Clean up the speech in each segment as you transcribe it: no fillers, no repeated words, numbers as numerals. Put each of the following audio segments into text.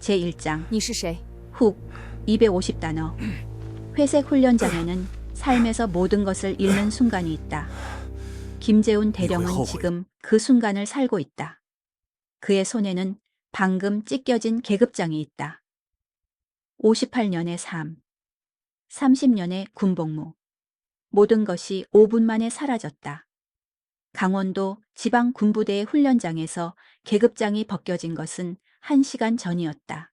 제1장 你是谁？ 훅 250단어 회색 훈련장에는 삶에서 모든 것을 잃는 순간이 있다. 김재훈 대령은 지금 그 순간을 살고 있다. 그의 손에는 방금 찢겨진 계급장이 있다. 58년의 삶, 30년의 군복무. 모든 것이 5분 만에 사라졌다. 강원도 지방군부대의 훈련장에서 계급장이 벗겨진 것은 1시간 전이었다.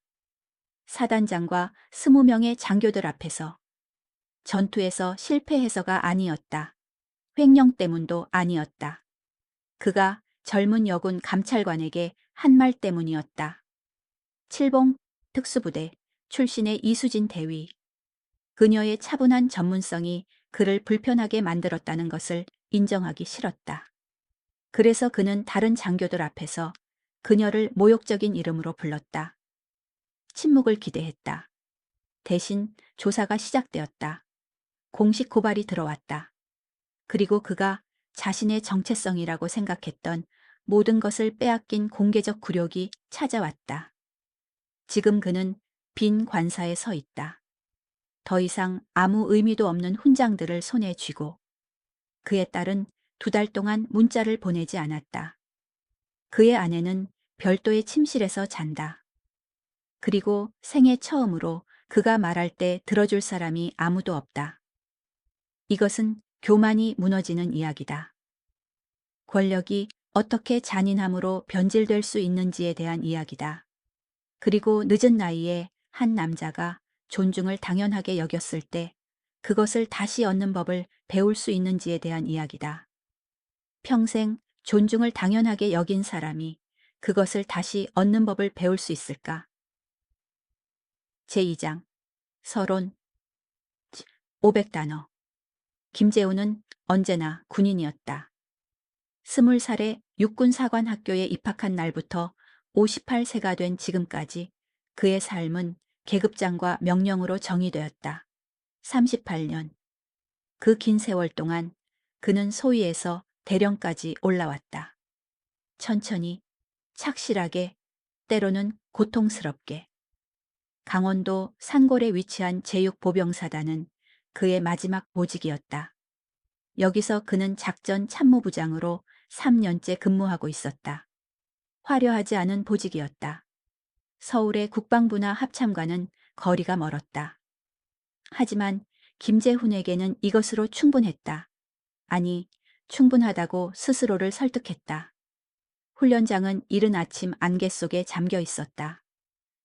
사단장과 20명의 장교들 앞에서. 전투에서 실패해서가 아니었다. 횡령 때문도 아니었다. 그가 젊은 여군 감찰관에게 한 말 때문이었다. 칠봉 특수부대 출신의 이수진 대위. 그녀의 차분한 전문성이 그를 불편하게 만들었다는 것을 인정하기 싫었다. 그래서 그는 다른 장교들 앞에서 그녀를 모욕적인 이름으로 불렀다. 침묵을 기대했다. 대신 조사가 시작되었다. 공식 고발이 들어왔다. 그리고 그가 자신의 정체성이라고 생각했던 모든 것을 빼앗긴 공개적 굴욕이 찾아왔다. 지금 그는 빈 관사에 서 있다. 더 이상 아무 의미도 없는 훈장들을 손에 쥐고 그의 딸은 2달 동안 문자를 보내지 않았다. 그의 아내는 별도의 침실에서 잔다. 그리고 생애 처음으로 그가 말할 때 들어줄 사람이 아무도 없다. 이것은 교만이 무너지는 이야기다. 권력이 어떻게 잔인함으로 변질될 수 있는지에 대한 이야기다. 그리고 늦은 나이에 한 남자가 존중을 당연하게 여겼을 때 그것을 다시 얻는 법을 배울 수 있는지에 대한 이야기다. 평생 존중을 당연하게 여긴 사람이 그것을 다시 얻는 법을 배울 수 있을까? 제2장 서론 500단어 김재훈은 언제나 군인이었다. 20살에 육군사관학교에 입학한 날부터 58세가 된 지금까지 그의 삶은 계급장과 명령으로 정의되었다. 38년. 그 긴 세월 동안 그는 소위에서 대령까지 올라왔다. 천천히, 착실하게, 때로는 고통스럽게. 강원도 산골에 위치한 제6보병사단은 그의 마지막 보직이었다. 여기서 그는 작전 참모부장으로 3년째 근무하고 있었다. 화려하지 않은 보직이었다. 서울의 국방부나 합참과는 거리가 멀었다. 하지만 김재훈에게는 이것으로 충분했다. 아니, 충분하다고 스스로를 설득했다. 훈련장은 이른 아침 안개 속에 잠겨 있었다.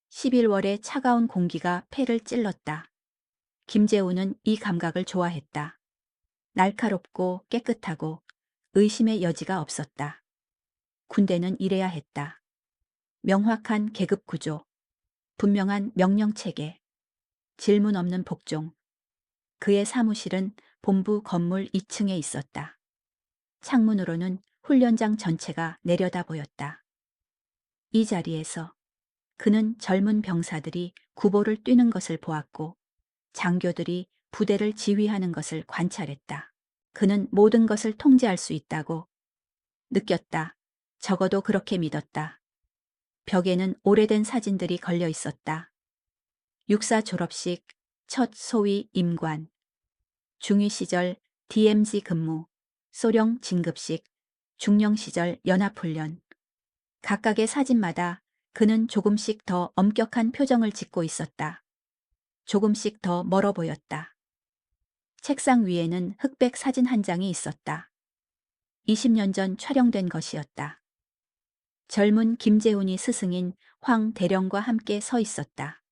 11월의 차가운 공기가 폐를 찔렀다. 김재훈은 이 감각을 좋아했다. 날카롭고 깨끗하고 의심의 여지가 없었다. 군대는 이래야 했다. 명확한 계급 구조, 분명한 명령 체계, 질문 없는 복종. 그의 사무실은 본부 건물 2층에 있었다. 창문으로는 훈련장 전체가 내려다 보였다. 이 자리에서 그는 젊은 병사들이 구보를 뛰는 것을 보았고 장교들이 부대를 지휘하는 것을 관찰했다. 그는 모든 것을 통제할 수 있다고 느꼈다. 적어도 그렇게 믿었다. 벽에는 오래된 사진들이 걸려 있었다. 육사 졸업식, 첫 소위 임관, 중위 시절 DMZ 근무, 소령 진급식, 중령 시절 연합훈련. 각각의 사진마다 그는 조금씩 더 엄격한 표정을 짓고 있었다. 조금씩 더 멀어 보였다. 책상 위에는 흑백 사진 한 장이 있었다. 20년 전 촬영된 것이었다. 젊은 김재훈이 스승인 황 대령과 함께 서 있었다.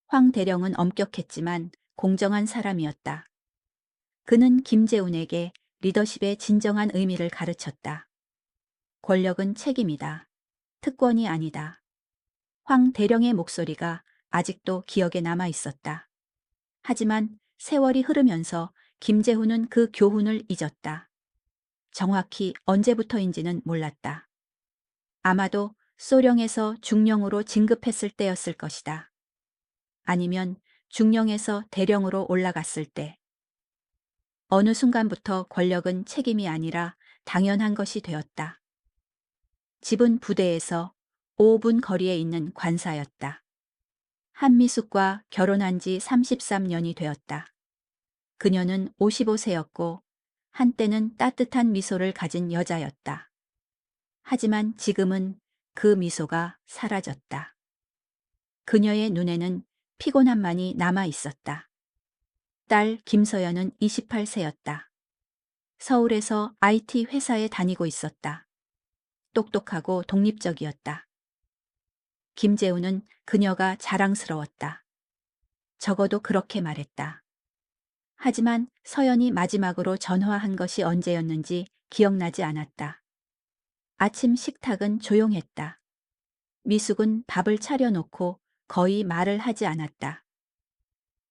황 대령은 엄격했지만 공정한 사람이었다. 그는 김재훈에게 리더십의 진정한 의미를 가르쳤다. 권력은 책임이다. 특권이 아니다. 황 대령의 목소리가 아직도 기억에 남아 있었다. 하지만 세월이 흐르면서 김재훈은 그 교훈을 잊었다. 정확히 언제부터인지는 몰랐다. 아마도 소령에서 중령으로 진급했을 때였을 것이다. 아니면 중령에서 대령으로 올라갔을 때. 어느 순간부터 권력은 책임이 아니라 당연한 것이 되었다. 집은 부대에서, 5분 거리에 있는 관사였다. 한미숙과 결혼한 지 33년이 되었다. 그녀는 55세였고 한때는 따뜻한 미소를 가진 여자였다. 하지만 지금은 그 미소가 사라졌다. 그녀의 눈에는 피곤함만이 남아 있었다. 딸 김서연은 28세였다. 서울에서 IT 회사에 다니고 있었다. 똑똑하고 독립적이었다. 김재우는 그녀가 자랑스러웠다. 적어도 그렇게 말했다. 하지만 서연이 마지막으로 전화한 것이 언제였는지 기억나지 않았다. 아침 식탁은 조용했다. 미숙은 밥을 차려놓고 거의 말을 하지 않았다.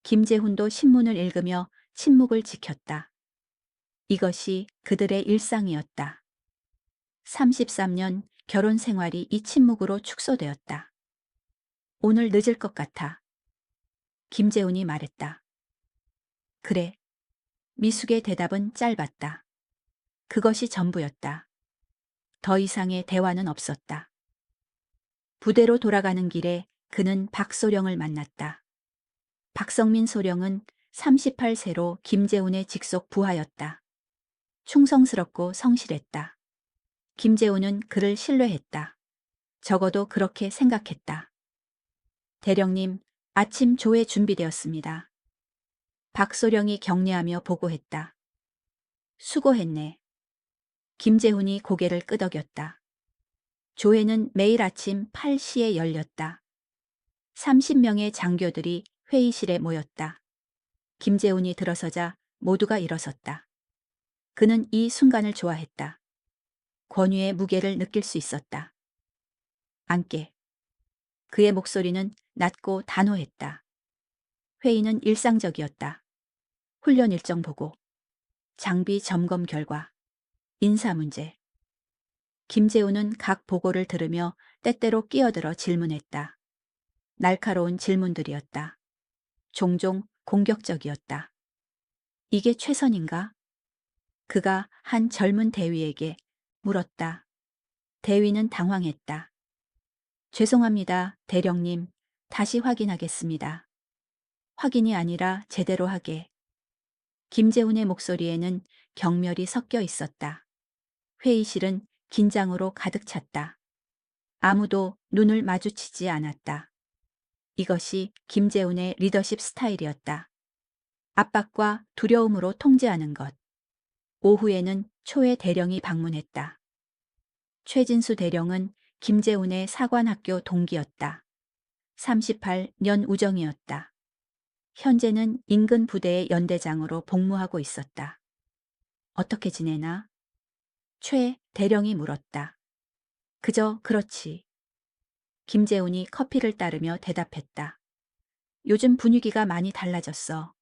김재훈도 신문을 읽으며 침묵을 지켰다. 이것이 그들의 일상이었다. 33년 결혼 생활이 이 침묵으로 축소되었다. 오늘 늦을 것 같아. 김재훈이 말했다. 그래. 미숙의 대답은 짧았다. 그것이 전부였다. 더 이상의 대화는 없었다. 부대로 돌아가는 길에 그는 박소령을 만났다. 박성민 소령은 38세로 김재훈의 직속 부하였다. 충성스럽고 성실했다. 김재훈은 그를 신뢰했다. 적어도 그렇게 생각했다. 대령님, 아침 조회 준비되었습니다. 박소령이 격려하며 보고했다. 수고했네. 김재훈이 고개를 끄덕였다. 조회는 매일 아침 8시에 열렸다. 30명의 장교들이 회의실에 모였다. 김재훈이 들어서자 모두가 일어섰다. 그는 이 순간을 좋아했다. 권위의 무게를 느낄 수 있었다. 앉게. 그의 목소리는 낮고 단호했다. 회의는 일상적이었다. 훈련 일정 보고, 장비 점검 결과, 인사 문제. 김재훈은 각 보고를 들으며 때때로 끼어들어 질문했다. 날카로운 질문들이었다. 종종 공격적이었다. 이게 최선인가? 그가 한 젊은 대위에게 물었다. 대위는 당황했다. 죄송합니다, 대령님. 다시 확인하겠습니다. 확인이 아니라 제대로 하게. 김재훈의 목소리에는 경멸이 섞여 있었다. 회의실은 긴장으로 가득 찼다. 아무도 눈을 마주치지 않았다. 이것이 김재훈의 리더십 스타일이었다. 압박과 두려움으로 통제하는 것. 오후에는 초회 대령이 방문했다. 최진수 대령은 김재훈의 사관학교 동기였다. 38년 우정이었다. 현재는 인근 부대의 연대장으로 복무하고 있었다. 어떻게 지내나? 최 대령이 물었다. 그저 그렇지. 김재훈이 커피를 따르며 대답했다. 요즘 분위기가 많이 달라졌어.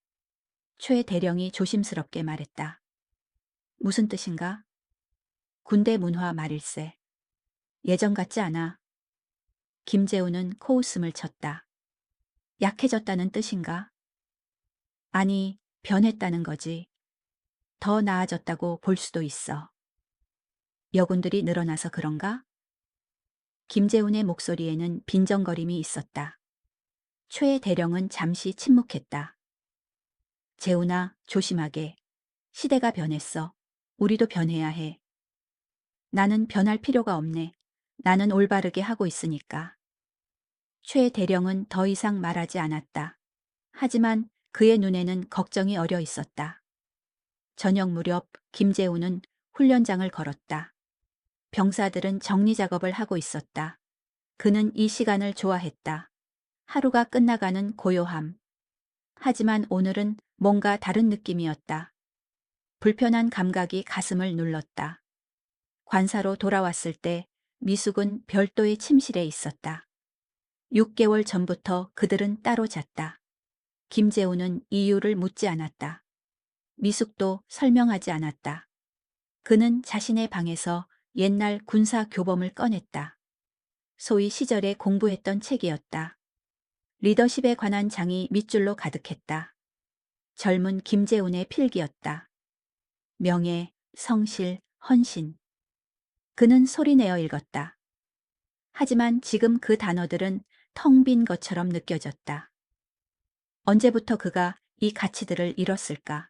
최 대령이 조심스럽게 말했다. 무슨 뜻인가? 군대 문화 말일세. 예전 같지 않아. 김재훈은 코웃음을 쳤다. 약해졌다는 뜻인가? 아니, 변했다는 거지. 더 나아졌다고 볼 수도 있어. 여군들이 늘어나서 그런가? 김재훈의 목소리에는 빈정거림이 있었다. 최 대령은 잠시 침묵했다. 재훈아, 조심하게. 시대가 변했어. 우리도 변해야 해. 나는 변할 필요가 없네. 나는 올바르게 하고 있으니까. 최 대령은 더 이상 말하지 않았다. 하지만 그의 눈에는 걱정이 어려 있었다. 저녁 무렵 김재훈은 훈련장을 걸었다. 병사들은 정리 작업을 하고 있었다. 그는 이 시간을 좋아했다. 하루가 끝나가는 고요함. 하지만 오늘은 뭔가 다른 느낌이었다. 불편한 감각이 가슴을 눌렀다. 관사로 돌아왔을 때 미숙은 별도의 침실에 있었다. 6개월 전부터 그들은 따로 잤다. 김재훈은 이유를 묻지 않았다. 미숙도 설명하지 않았다. 그는 자신의 방에서 옛날 군사 교범을 꺼냈다. 소위 시절에 공부했던 책이었다. 리더십에 관한 장이 밑줄로 가득했다. 젊은 김재훈의 필기였다. 명예, 성실, 헌신. 그는 소리내어 읽었다. 하지만 지금 그 단어들은 텅 빈 것처럼 느껴졌다. 언제부터 그가 이 가치들을 잃었을까?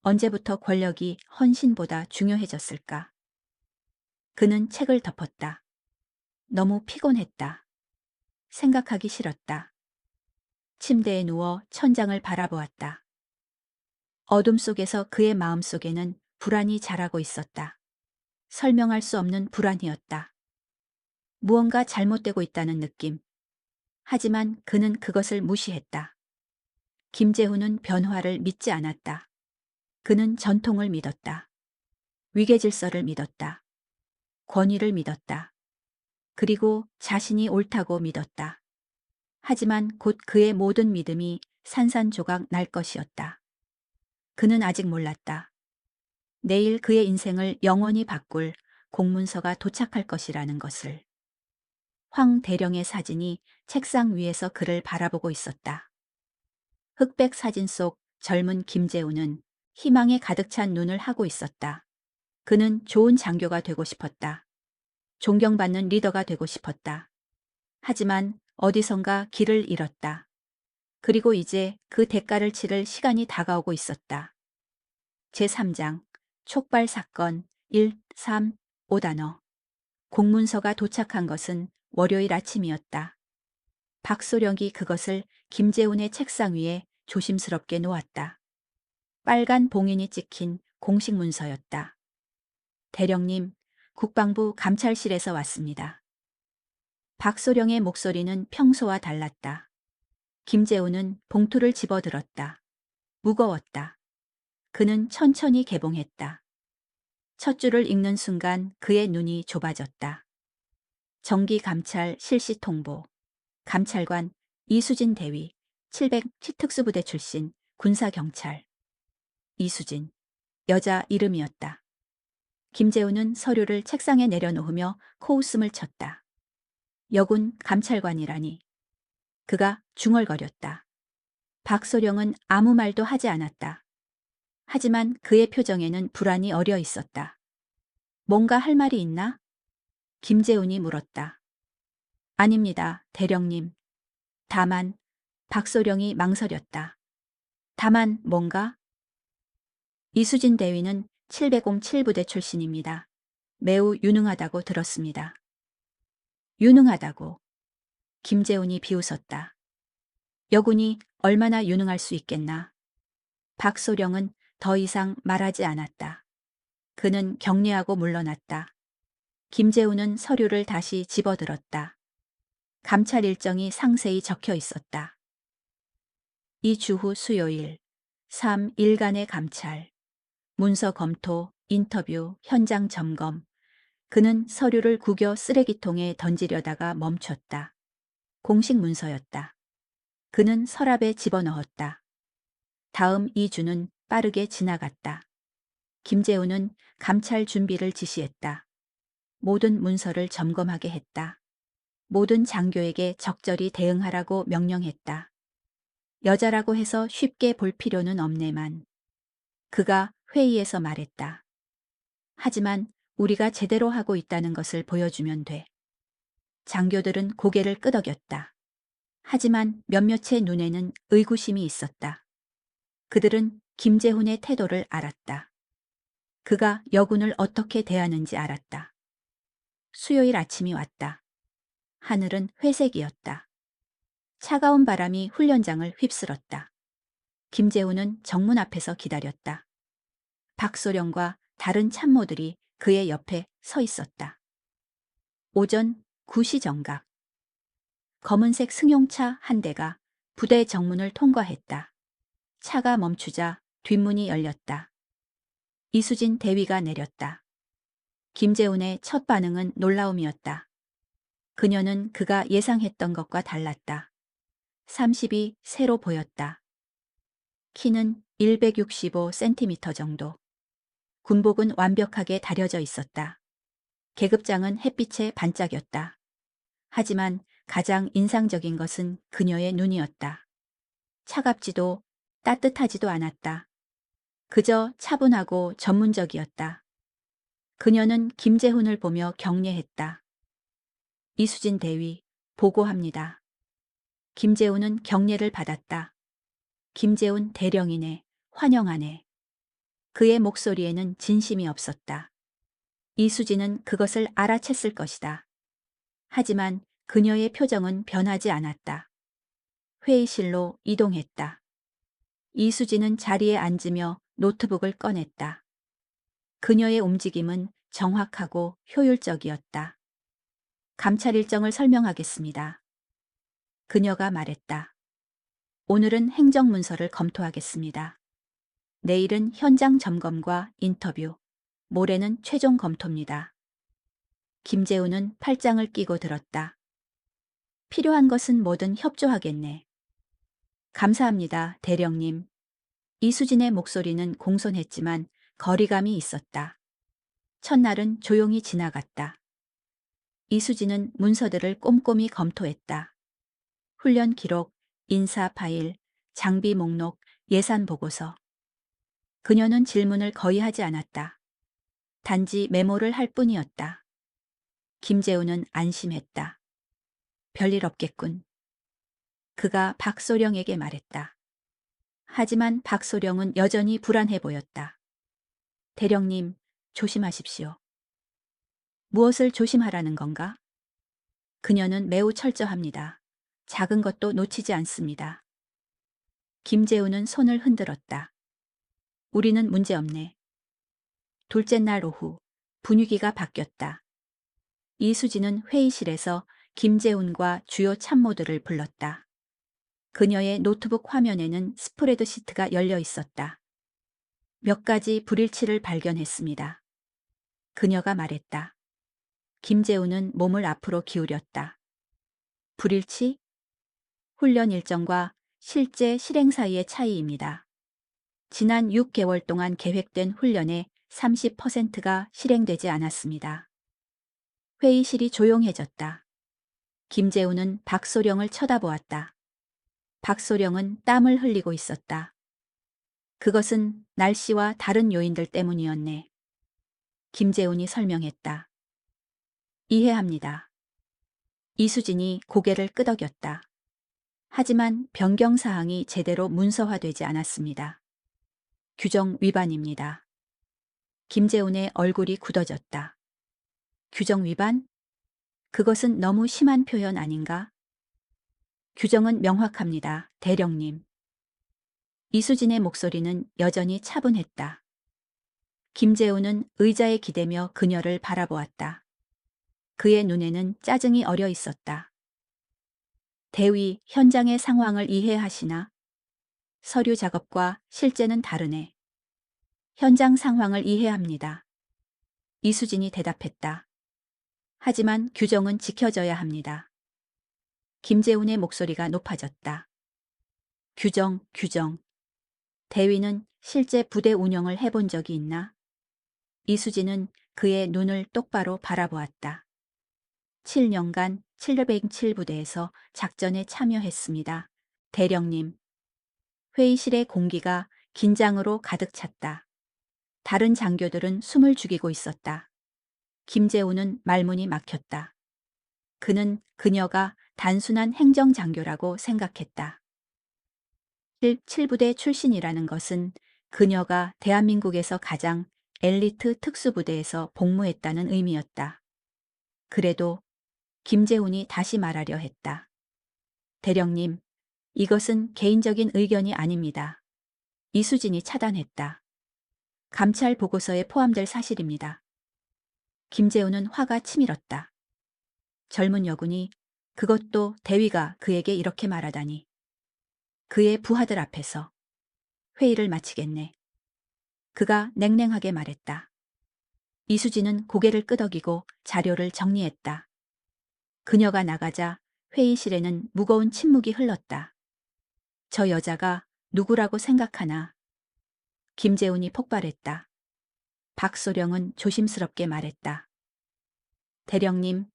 언제부터 권력이 헌신보다 중요해졌을까? 그는 책을 덮었다. 너무 피곤했다. 생각하기 싫었다. 침대에 누워 천장을 바라보았다. 어둠 속에서 그의 마음 속에는 불안이 자라고 있었다. 설명할 수 없는 불안이었다. 무언가 잘못되고 있다는 느낌. 하지만 그는 그것을 무시했다. 김재훈은 변화를 믿지 않았다. 그는 전통을 믿었다. 위계 질서를 믿었다. 권위를 믿었다. 그리고 자신이 옳다고 믿었다. 하지만 곧 그의 모든 믿음이 산산조각 날 것이었다. 그는 아직 몰랐다. 내일 그의 인생을 영원히 바꿀 공문서가 도착할 것이라는 것을. 황 대령의 사진이 책상 위에서 그를 바라보고 있었다. 흑백 사진 속 젊은 김재우는 희망에 가득 찬 눈을 하고 있었다. 그는 좋은 장교가 되고 싶었다. 존경받는 리더가 되고 싶었다. 하지만 어디선가 길을 잃었다. 그리고 이제 그 대가를 치를 시간이 다가오고 있었다. 제3장 촉발 사건 1, 3, 5단어. 공문서가 도착한 것은 월요일 아침이었다. 박소령이 그것을 김재훈의 책상 위에 조심스럽게 놓았다. 빨간 봉인이 찍힌 공식 문서였다. 대령님, 국방부 감찰실에서 왔습니다. 박소령의 목소리는 평소와 달랐다. 김재훈은 봉투를 집어들었다. 무거웠다. 그는 천천히 개봉했다. 첫 줄을 읽는 순간 그의 눈이 좁아졌다. 정기 감찰 실시 통보. 감찰관 이수진 대위 700 특수부대 출신 군사경찰. 이수진. 여자 이름이었다. 김재훈은 서류를 책상에 내려놓으며 코웃음을 쳤다. 여군 감찰관이라니. 그가 중얼거렸다. 박소령은 아무 말도 하지 않았다. 하지만 그의 표정에는 불안이 어려 있었다. 뭔가 할 말이 있나? 김재훈이 물었다. 아닙니다, 대령님. 다만, 박소령이 망설였다. 다만 뭔가? 이수진 대위는 707부대 출신입니다. 매우 유능하다고 들었습니다. 유능하다고. 김재훈이 비웃었다. 여군이 얼마나 유능할 수 있겠나. 박소령은 더 이상 말하지 않았다. 그는 경례하고 물러났다. 김재훈은 서류를 다시 집어들었다. 감찰 일정이 상세히 적혀 있었다. 이 주 후 수요일 3일간의 감찰, 문서 검토, 인터뷰, 현장 점검. 그는 서류를 구겨 쓰레기통에 던지려다가 멈췄다. 공식 문서였다. 그는 서랍에 집어넣었다. 다음 2주는 빠르게 지나갔다. 김재훈은 감찰 준비를 지시했다. 모든 문서를 점검하게 했다. 모든 장교에게 적절히 대응하라고 명령했다. 여자라고 해서 쉽게 볼 필요는 없네만. 그가 회의에서 말했다. 하지만 우리가 제대로 하고 있다는 것을 보여주면 돼. 장교들은 고개를 끄덕였다. 하지만 몇몇의 눈에는 의구심이 있었다. 그들은 김재훈의 태도를 알았다. 그가 여군을 어떻게 대하는지 알았다. 수요일 아침이 왔다. 하늘은 회색이었다. 차가운 바람이 훈련장을 휩쓸었다. 김재훈은 정문 앞에서 기다렸다. 박소령과 다른 참모들이 그의 옆에 서 있었다. 오전 9시 정각. 검은색 승용차 한 대가 부대 정문을 통과했다. 차가 멈추자 뒷문이 열렸다. 이수진 대위가 내렸다. 김재훈의 첫 반응은 놀라움이었다. 그녀는 그가 예상했던 것과 달랐다. 30이 세로 보였다. 키는 165cm 정도. 군복은 완벽하게 다려져 있었다. 계급장은 햇빛에 반짝였다. 하지만 가장 인상적인 것은 그녀의 눈이었다. 차갑지도 따뜻하지도 않았다. 그저 차분하고 전문적이었다. 그녀는 김재훈을 보며 경례했다. 이수진 대위, 보고합니다. 김재훈은 경례를 받았다. 김재훈 대령이네, 환영하네. 그의 목소리에는 진심이 없었다. 이수진은 그것을 알아챘을 것이다. 하지만 그녀의 표정은 변하지 않았다. 회의실로 이동했다. 이수진은 자리에 앉으며 노트북을 꺼냈다. 그녀의 움직임은 정확하고 효율적이었다. 감찰 일정을 설명하겠습니다. 그녀가 말했다. 오늘은 행정문서를 검토하겠습니다. 내일은 현장 점검과 인터뷰, 모레는 최종 검토입니다. 김재훈은 팔짱을 끼고 들었다. 필요한 것은 뭐든 협조하겠네. 감사합니다, 대령님. 이수진의 목소리는 공손했지만 거리감이 있었다. 첫날은 조용히 지나갔다. 이수진은 문서들을 꼼꼼히 검토했다. 훈련 기록, 인사 파일, 장비 목록, 예산 보고서. 그녀는 질문을 거의 하지 않았다. 단지 메모를 할 뿐이었다. 김재훈은 안심했다. 별일 없겠군. 그가 박소령에게 말했다. 하지만 박소령은 여전히 불안해 보였다. 대령님, 조심하십시오. 무엇을 조심하라는 건가? 그녀는 매우 철저합니다. 작은 것도 놓치지 않습니다. 김재훈은 손을 흔들었다. 우리는 문제없네. 둘째 날 오후, 분위기가 바뀌었다. 이수진은 회의실에서 김재훈과 주요 참모들을 불렀다. 그녀의 노트북 화면에는 스프레드시트가 열려 있었다. 몇 가지 불일치를 발견했습니다. 그녀가 말했다. 김재훈은 몸을 앞으로 기울였다. 불일치? 훈련 일정과 실제 실행 사이의 차이입니다. 지난 6개월 동안 계획된 훈련의 30%가 실행되지 않았습니다. 회의실이 조용해졌다. 김재훈은 박소령을 쳐다보았다. 박소령은 땀을 흘리고 있었다. 그것은 날씨와 다른 요인들 때문이었네. 김재훈이 설명했다. 이해합니다. 이수진이 고개를 끄덕였다. 하지만 변경 사항이 제대로 문서화되지 않았습니다. 규정 위반입니다. 김재훈의 얼굴이 굳어졌다. 규정 위반? 그것은 너무 심한 표현 아닌가? 규정은 명확합니다, 대령님. 이수진의 목소리는 여전히 차분했다. 김재훈은 의자에 기대며 그녀를 바라보았다. 그의 눈에는 짜증이 어려 있었다. 대위, 현장의 상황을 이해하시나? 서류 작업과 실제는 다르네. 현장 상황을 이해합니다. 이수진이 대답했다. 하지만 규정은 지켜져야 합니다. 김재훈의 목소리가 높아졌다. 규정. 대위는 실제 부대 운영을 해본 적이 있나? 이수진은 그의 눈을 똑바로 바라보았다. 7년간 707부대에서 작전에 참여했습니다. 대령님. 회의실의 공기가 긴장으로 가득 찼다. 다른 장교들은 숨을 죽이고 있었다. 김재훈은 말문이 막혔다. 그는 그녀가 단순한 행정장교라고 생각했다. 7부대 출신이라는 것은 그녀가 대한민국에서 가장 엘리트 특수부대에서 복무했다는 의미였다. 그래도 김재훈이 다시 말하려 했다. 대령님, 이것은 개인적인 의견이 아닙니다. 이수진이 차단했다. 감찰 보고서에 포함될 사실입니다. 김재훈은 화가 치밀었다. 젊은 여군이, 그것도 대위가 그에게 이렇게 말하다니. 그의 부하들 앞에서 회의를 마치겠네. 그가 냉랭하게 말했다. 이수진은 고개를 끄덕이고 자료를 정리했다. 그녀가 나가자 회의실에는 무거운 침묵이 흘렀다. 저 여자가 누구라고 생각하나? 김재훈이 폭발했다. 박소령은 조심스럽게 말했다. 대령님,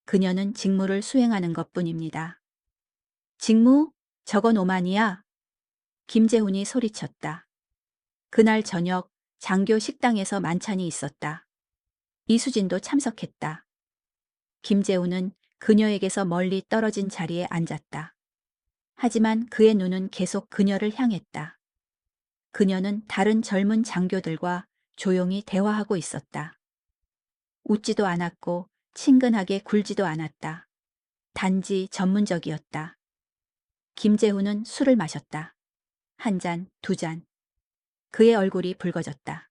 그녀는 직무를 수행하는 것뿐입니다. 직무? 저건 오만이야. 김재훈이 소리쳤다. 그날 저녁 장교 식당에서 만찬이 있었다. 이수진도 참석했다. 김재훈은 그녀에게서 멀리 떨어진 자리에 앉았다. 하지만 그의 눈은 계속 그녀를 향했다. 그녀는 다른 젊은 장교들과 조용히 대화하고 있었다. 웃지도 않았고 친근하게 굴지도 않았다. 단지 전문적이었다. 김재훈은 술을 마셨다. 한 잔, 두 잔. 그의 얼굴이 붉어졌다.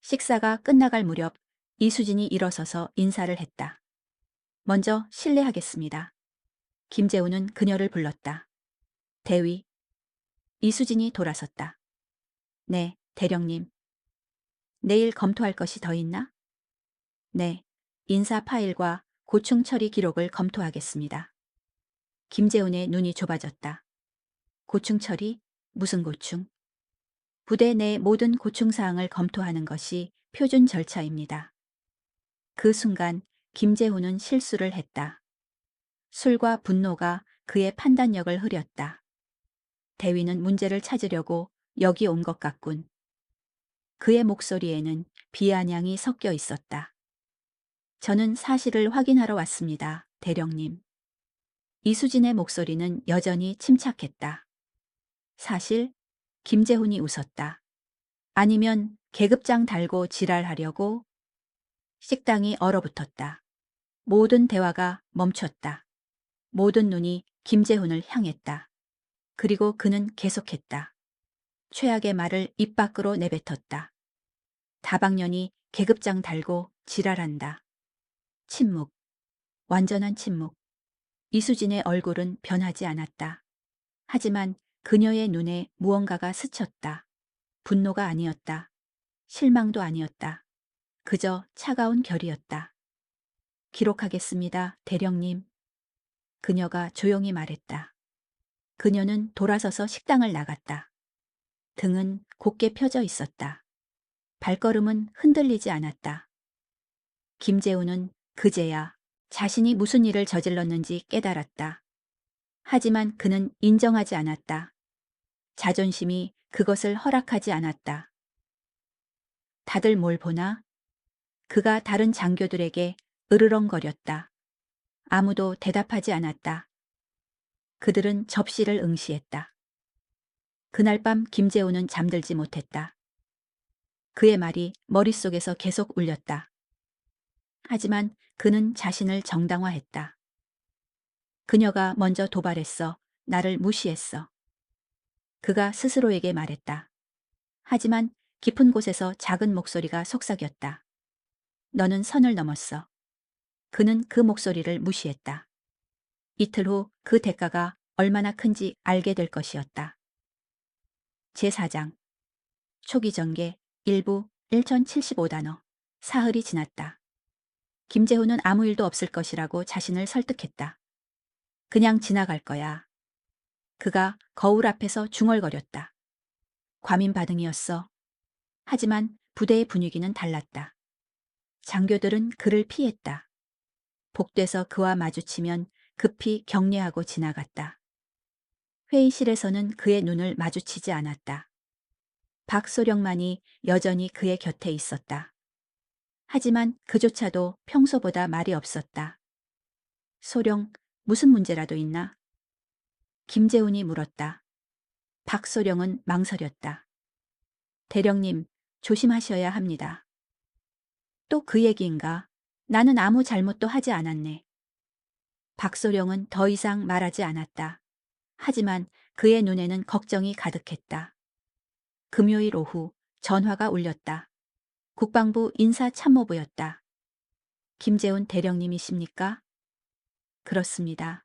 식사가 끝나갈 무렵 이수진이 일어서서 인사를 했다. 먼저 실례하겠습니다. 김재훈은 그녀를 불렀다. 대위. 이수진이 돌아섰다. 네, 대령님. 내일 검토할 것이 더 있나? 네, 인사 파일과 고충 처리 기록을 검토하겠습니다. 김재훈의 눈이 좁아졌다. 고충 처리? 무슨 고충? 부대 내 모든 고충 사항을 검토하는 것이 표준 절차입니다. 그 순간 김재훈은 실수를 했다. 술과 분노가 그의 판단력을 흐렸다. 대위는 문제를 찾으려고 여기 온 것 같군. 그의 목소리에는 비아냥이 섞여 있었다. 저는 사실을 확인하러 왔습니다, 대령님. 이수진의 목소리는 여전히 침착했다. 사실? 김재훈이 웃었다. 아니면 계급장 달고 지랄하려고? 식당이 얼어붙었다. 모든 대화가 멈췄다. 모든 눈이 김재훈을 향했다. 그리고 그는 계속했다. 최악의 말을 입 밖으로 내뱉었다. 다방면이 계급장 달고 지랄한다. 침묵. 완전한 침묵. 이수진의 얼굴은 변하지 않았다. 하지만 그녀의 눈에 무언가가 스쳤다. 분노가 아니었다. 실망도 아니었다. 그저 차가운 결이었다. 기록하겠습니다, 대령님. 그녀가 조용히 말했다. 그녀는 돌아서서 식당을 나갔다. 등은 곧게 펴져 있었다. 발걸음은 흔들리지 않았다. 김재훈은 그제야 자신이 무슨 일을 저질렀는지 깨달았다. 하지만 그는 인정하지 않았다. 자존심이 그것을 허락하지 않았다. 다들 뭘 보나? 그가 다른 장교들에게 으르렁거렸다. 아무도 대답하지 않았다. 그들은 접시를 응시했다. 그날 밤 김재훈은 잠들지 못했다. 그의 말이 머릿속에서 계속 울렸다. 하지만 그는 자신을 정당화했다. 그녀가 먼저 도발했어. 나를 무시했어. 그가 스스로에게 말했다. 하지만 깊은 곳에서 작은 목소리가 속삭였다. 너는 선을 넘었어. 그는 그 목소리를 무시했다. 이틀 후 그 대가가 얼마나 큰지 알게 될 것이었다. 제4장 초기 전개 일부 1075단어 사흘이 지났다. 김재훈은 아무 일도 없을 것이라고 자신을 설득했다. 그냥 지나갈 거야. 그가 거울 앞에서 중얼거렸다. 과민 반응이었어. 하지만 부대의 분위기는 달랐다. 장교들은 그를 피했다. 복돼서 그와 마주치면 급히 경례하고 지나갔다. 회의실에서는 그의 눈을 마주치지 않았다. 박소령만이 여전히 그의 곁에 있었다. 하지만 그조차도 평소보다 말이 없었다. 소령, 무슨 문제라도 있나? 김재훈이 물었다. 박소령은 망설였다. 대령님, 조심하셔야 합니다. 또 그 얘기인가? 나는 아무 잘못도 하지 않았네. 박소령은 더 이상 말하지 않았다. 하지만 그의 눈에는 걱정이 가득했다. 금요일 오후 전화가 울렸다. 국방부 인사참모부였다. 김재훈 대령님이십니까? 그렇습니다.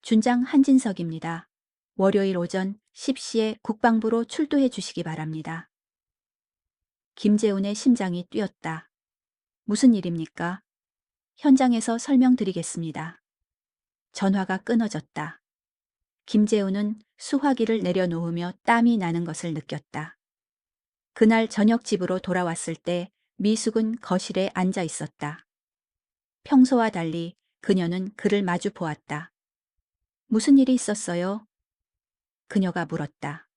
준장 한진석입니다. 월요일 오전 10시에 국방부로 출두해 주시기 바랍니다. 김재훈의 심장이 뛰었다. 무슨 일입니까? 현장에서 설명드리겠습니다. 전화가 끊어졌다. 김재훈은 수화기를 내려놓으며 땀이 나는 것을 느꼈다. 그날 저녁 집으로 돌아왔을 때 미숙은 거실에 앉아 있었다. 평소와 달리 그녀는 그를 마주 보았다. 무슨 일이 있었어요? 그녀가 물었다.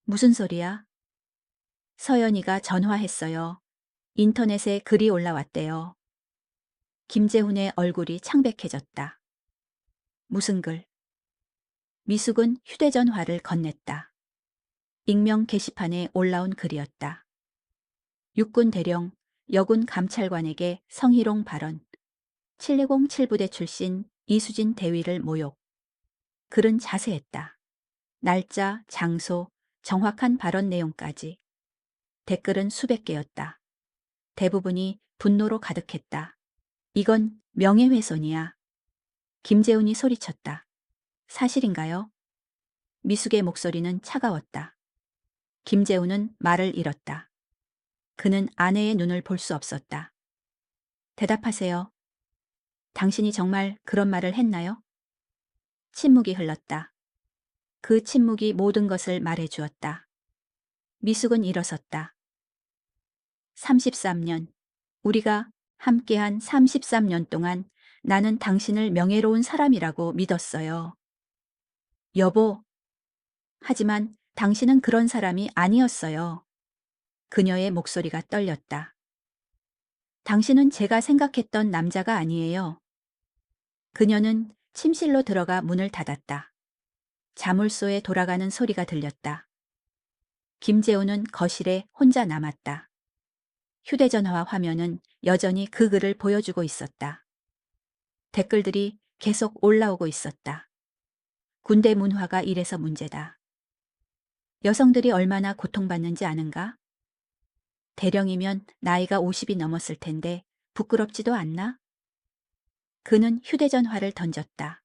무슨 소리야? 서연이가 전화했어요. 인터넷에 글이 올라왔대요. 김재훈의 얼굴이 창백해졌다. 무슨 글? 미숙은 휴대전화를 건넸다. 익명 게시판에 올라온 글이었다. 육군 대령, 여군 감찰관에게 성희롱 발언. 720 7부대 출신 이수진 대위를 모욕. 글은 자세했다. 날짜, 장소, 정확한 발언 내용까지. 댓글은 수백 개였다. 대부분이 분노로 가득했다. 이건 명예훼손이야. 김재훈이 소리쳤다. 사실인가요? 미숙의 목소리는 차가웠다. 김재훈은 말을 잃었다. 그는 아내의 눈을 볼 수 없었다. 대답하세요. 당신이 정말 그런 말을 했나요? 침묵이 흘렀다. 그 침묵이 모든 것을 말해 주었다. 미숙은 일어섰다. 33년. 우리가 함께한 33년 동안 나는 당신을 명예로운 사람이라고 믿었어요. 여보. 하지만 당신은 그런 사람이 아니었어요. 그녀의 목소리가 떨렸다. 당신은 제가 생각했던 남자가 아니에요. 그녀는 침실로 들어가 문을 닫았다. 자물쇠에 돌아가는 소리가 들렸다. 김재훈은 거실에 혼자 남았다. 휴대전화 화면은 여전히 그 글을 보여주고 있었다. 댓글들이 계속 올라오고 있었다. 군대 문화가 이래서 문제다. 여성들이 얼마나 고통받는지 아는가? 대령이면 나이가 50이 넘었을 텐데 부끄럽지도 않나? 그는 휴대전화를 던졌다.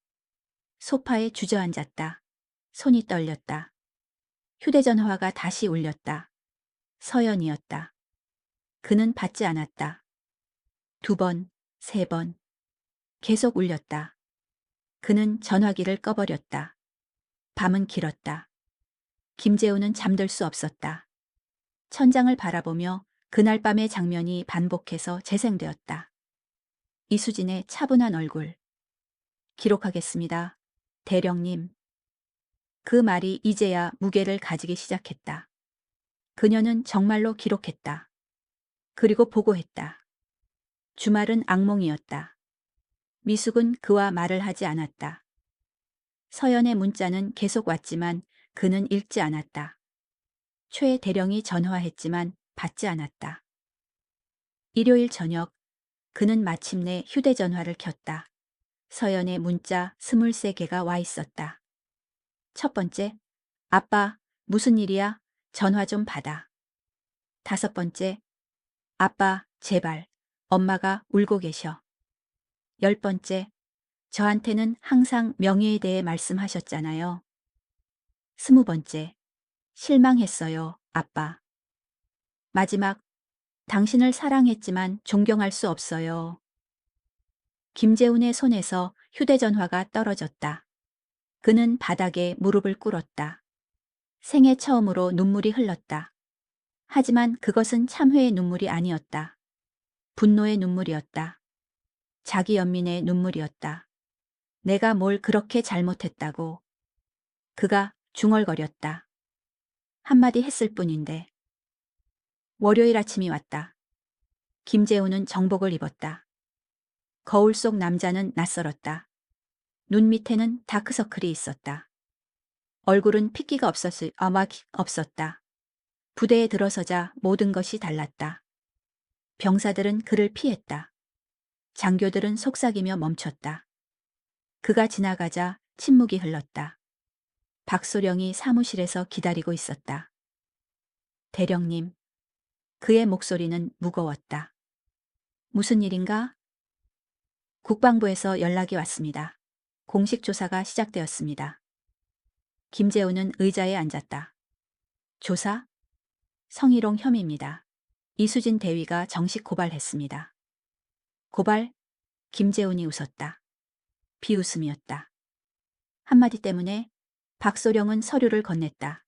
소파에 주저앉았다. 손이 떨렸다. 휴대전화가 다시 울렸다. 서연이었다. 그는 받지 않았다. 2번, 3번. 계속 울렸다. 그는 전화기를 꺼버렸다. 밤은 길었다. 김재훈은 잠들 수 없었다. 천장을 바라보며 그날 밤의 장면이 반복해서 재생되었다. 이수진의 차분한 얼굴. 기록하겠습니다. 대령님. 그 말이 이제야 무게를 가지기 시작했다. 그녀는 정말로 기록했다. 그리고 보고했다. 주말은 악몽이었다. 미숙은 그와 말을 하지 않았다. 서연의 문자는 계속 왔지만 그는 읽지 않았다. 최 대령이 전화했지만 받지 않았다. 일요일 저녁 그는 마침내 휴대전화를 켰다. 서연의 문자 23개가 와 있었다. 첫 번째, 아빠, 무슨 일이야? 전화 좀 받아. 5번째, 아빠, 제발, 엄마가 울고 계셔. 10번째, 저한테는 항상 명예에 대해 말씀하셨잖아요. 20번째, 실망했어요, 아빠. 마지막, 당신을 사랑했지만 존경할 수 없어요. 김재훈의 손에서 휴대전화가 떨어졌다. 그는 바닥에 무릎을 꿇었다. 생애 처음으로 눈물이 흘렀다. 하지만 그것은 참회의 눈물이 아니었다. 분노의 눈물이었다. 자기 연민의 눈물이었다. 내가 뭘 그렇게 잘못했다고. 그가 중얼거렸다. 한마디 했을 뿐인데. 월요일 아침이 왔다. 김재훈은 정복을 입었다. 거울 속 남자는 낯설었다. 눈 밑에는 다크서클이 있었다. 얼굴은 핏기가 없었다. 부대에 들어서자 모든 것이 달랐다. 병사들은 그를 피했다. 장교들은 속삭이며 멈췄다. 그가 지나가자 침묵이 흘렀다. 박소령이 사무실에서 기다리고 있었다. 대령님. 그의 목소리는 무거웠다. 무슨 일인가? 국방부에서 연락이 왔습니다. 공식 조사가 시작되었습니다. 김재훈은 의자에 앉았다. 조사? 성희롱 혐의입니다. 이수진 대위가 정식 고발했습니다. 고발? 김재훈이 웃었다. 비웃음이었다. 한마디 때문에 박소령은 서류를 건넸다.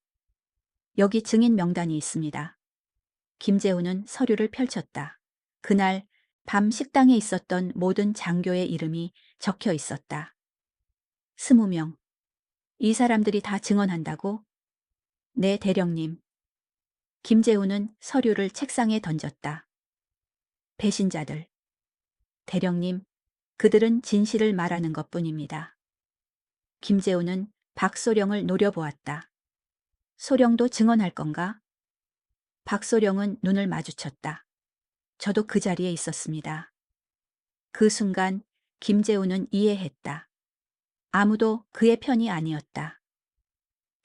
여기 증인 명단이 있습니다. 김재훈은 서류를 펼쳤다. 그날 밤 식당에 있었던 모든 장교의 이름이 적혀 있었다. 20명. 이 사람들이 다 증언한다고? 네, 대령님. 김재훈은 서류를 책상에 던졌다. 배신자들. 대령님, 그들은 진실을 말하는 것뿐입니다. 김재훈은 박소령을 노려보았다. 소령도 증언할 건가? 박소령은 눈을 마주쳤다. 저도 그 자리에 있었습니다. 그 순간 김재훈은 이해했다. 아무도 그의 편이 아니었다.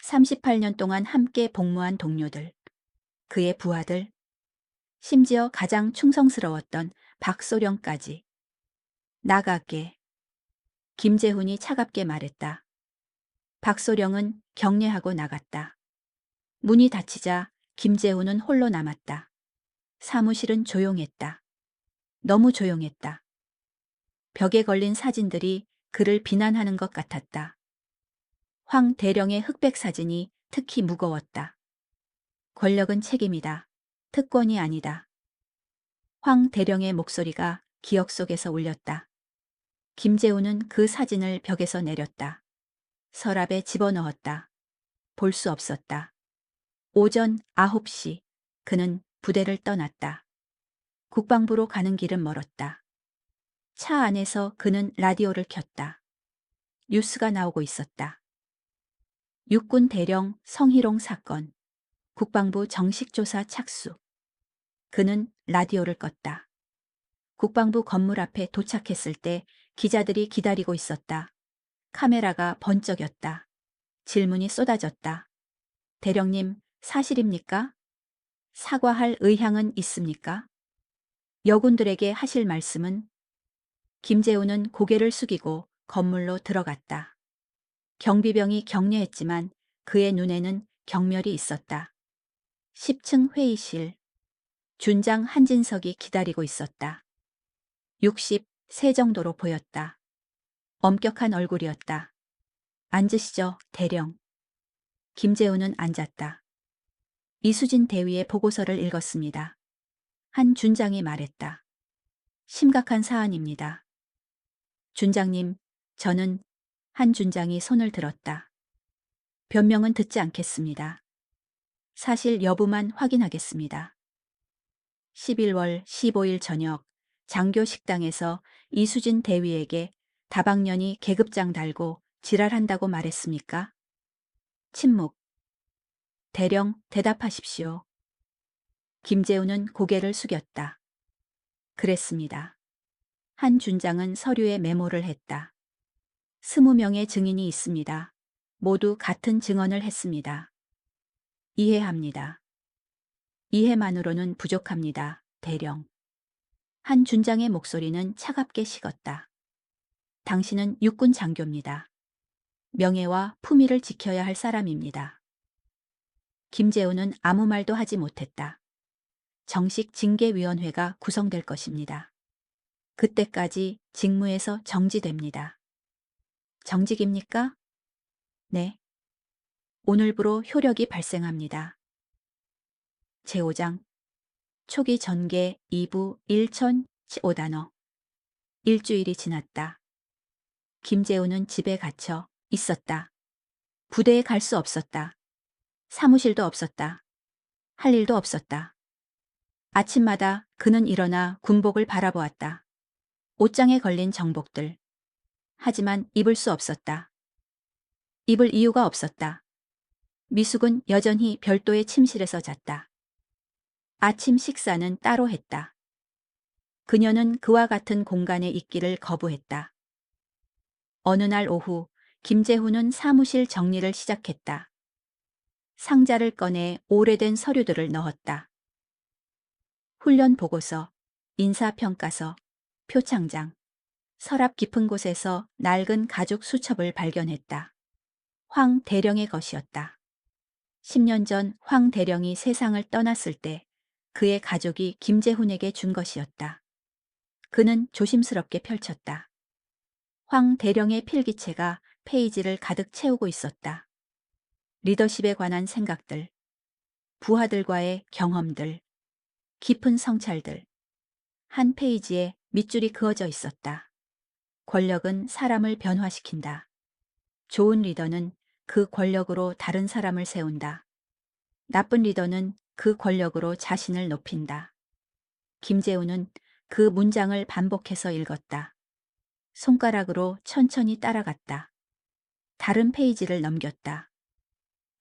38년 동안 함께 복무한 동료들, 그의 부하들, 심지어 가장 충성스러웠던 박소령까지. 나가게. 김재훈이 차갑게 말했다. 박소령은 경례하고 나갔다. 문이 닫히자 김재훈은 홀로 남았다. 사무실은 조용했다. 너무 조용했다. 벽에 걸린 사진들이 그를 비난하는 것 같았다. 황 대령의 흑백 사진이 특히 무거웠다. 권력은 책임이다. 특권이 아니다. 황 대령의 목소리가 기억 속에서 울렸다. 김재훈은 그 사진을 벽에서 내렸다. 서랍에 집어넣었다. 볼 수 없었다. 오전 9시 그는 부대를 떠났다. 국방부로 가는 길은 멀었다. 차 안에서 그는 라디오를 켰다. 뉴스가 나오고 있었다. 육군 대령 성희롱 사건. 국방부 정식 조사 착수. 그는 라디오를 껐다. 국방부 건물 앞에 도착했을 때 기자들이 기다리고 있었다. 카메라가 번쩍였다. 질문이 쏟아졌다. 대령님, 사실입니까? 사과할 의향은 있습니까? 여군들에게 하실 말씀은? 김재훈은 고개를 숙이고 건물로 들어갔다. 경비병이 격려했지만 그의 눈에는 경멸이 있었다. 10층 회의실. 준장 한진석이 기다리고 있었다. 60세 정도로 보였다. 엄격한 얼굴이었다. 앉으시죠, 대령. 김재훈은 앉았다. 이수진 대위의 보고서를 읽었습니다. 한 준장이 말했다. 심각한 사안입니다. 준장님, 저는 한 준장이 손을 들었다. 변명은 듣지 않겠습니다. 사실 여부만 확인하겠습니다. 11월 15일 저녁 장교 식당에서 이수진 대위에게 다방면이 계급장 달고 지랄한다고 말했습니까? 침묵. 대령 대답하십시오. 김재훈은 고개를 숙였다. 그랬습니다. 한 준장은 서류에 메모를 했다. 20명의 증인이 있습니다. 모두 같은 증언을 했습니다. 이해합니다. 이해만으로는 부족합니다. 대령. 한 준장의 목소리는 차갑게 식었다. 당신은 육군 장교입니다. 명예와 품위를 지켜야 할 사람입니다. 김재훈은 아무 말도 하지 못했다. 정식 징계위원회가 구성될 것입니다. 그때까지 직무에서 정지됩니다. 정직입니까? 네. 오늘부로 효력이 발생합니다. 제5장 초기 전개 2부 1015단어. 일주일이 지났다. 김재훈은 집에 갇혀 있었다. 부대에 갈 수 없었다. 사무실도 없었다. 할 일도 없었다. 아침마다 그는 일어나 군복을 바라보았다. 옷장에 걸린 정복들. 하지만 입을 수 없었다. 입을 이유가 없었다. 미숙은 여전히 별도의 침실에서 잤다. 아침 식사는 따로 했다. 그녀는 그와 같은 공간에 있기를 거부했다. 어느 날 오후 김재훈은 사무실 정리를 시작했다. 상자를 꺼내 오래된 서류들을 넣었다. 훈련 보고서, 인사평가서, 표창장, 서랍 깊은 곳에서 낡은 가죽 수첩을 발견했다. 황 대령의 것이었다. 10년 전 황 대령이 세상을 떠났을 때 그의 가족이 김재훈에게 준 것이었다. 그는 조심스럽게 펼쳤다. 황 대령의 필기체가 페이지를 가득 채우고 있었다. 리더십에 관한 생각들, 부하들과의 경험들, 깊은 성찰들. 한 페이지에 밑줄이 그어져 있었다. 권력은 사람을 변화시킨다. 좋은 리더는 그 권력으로 다른 사람을 세운다. 나쁜 리더는 그 권력으로 자신을 높인다. 김재훈은 그 문장을 반복해서 읽었다. 손가락으로 천천히 따라갔다. 다른 페이지를 넘겼다.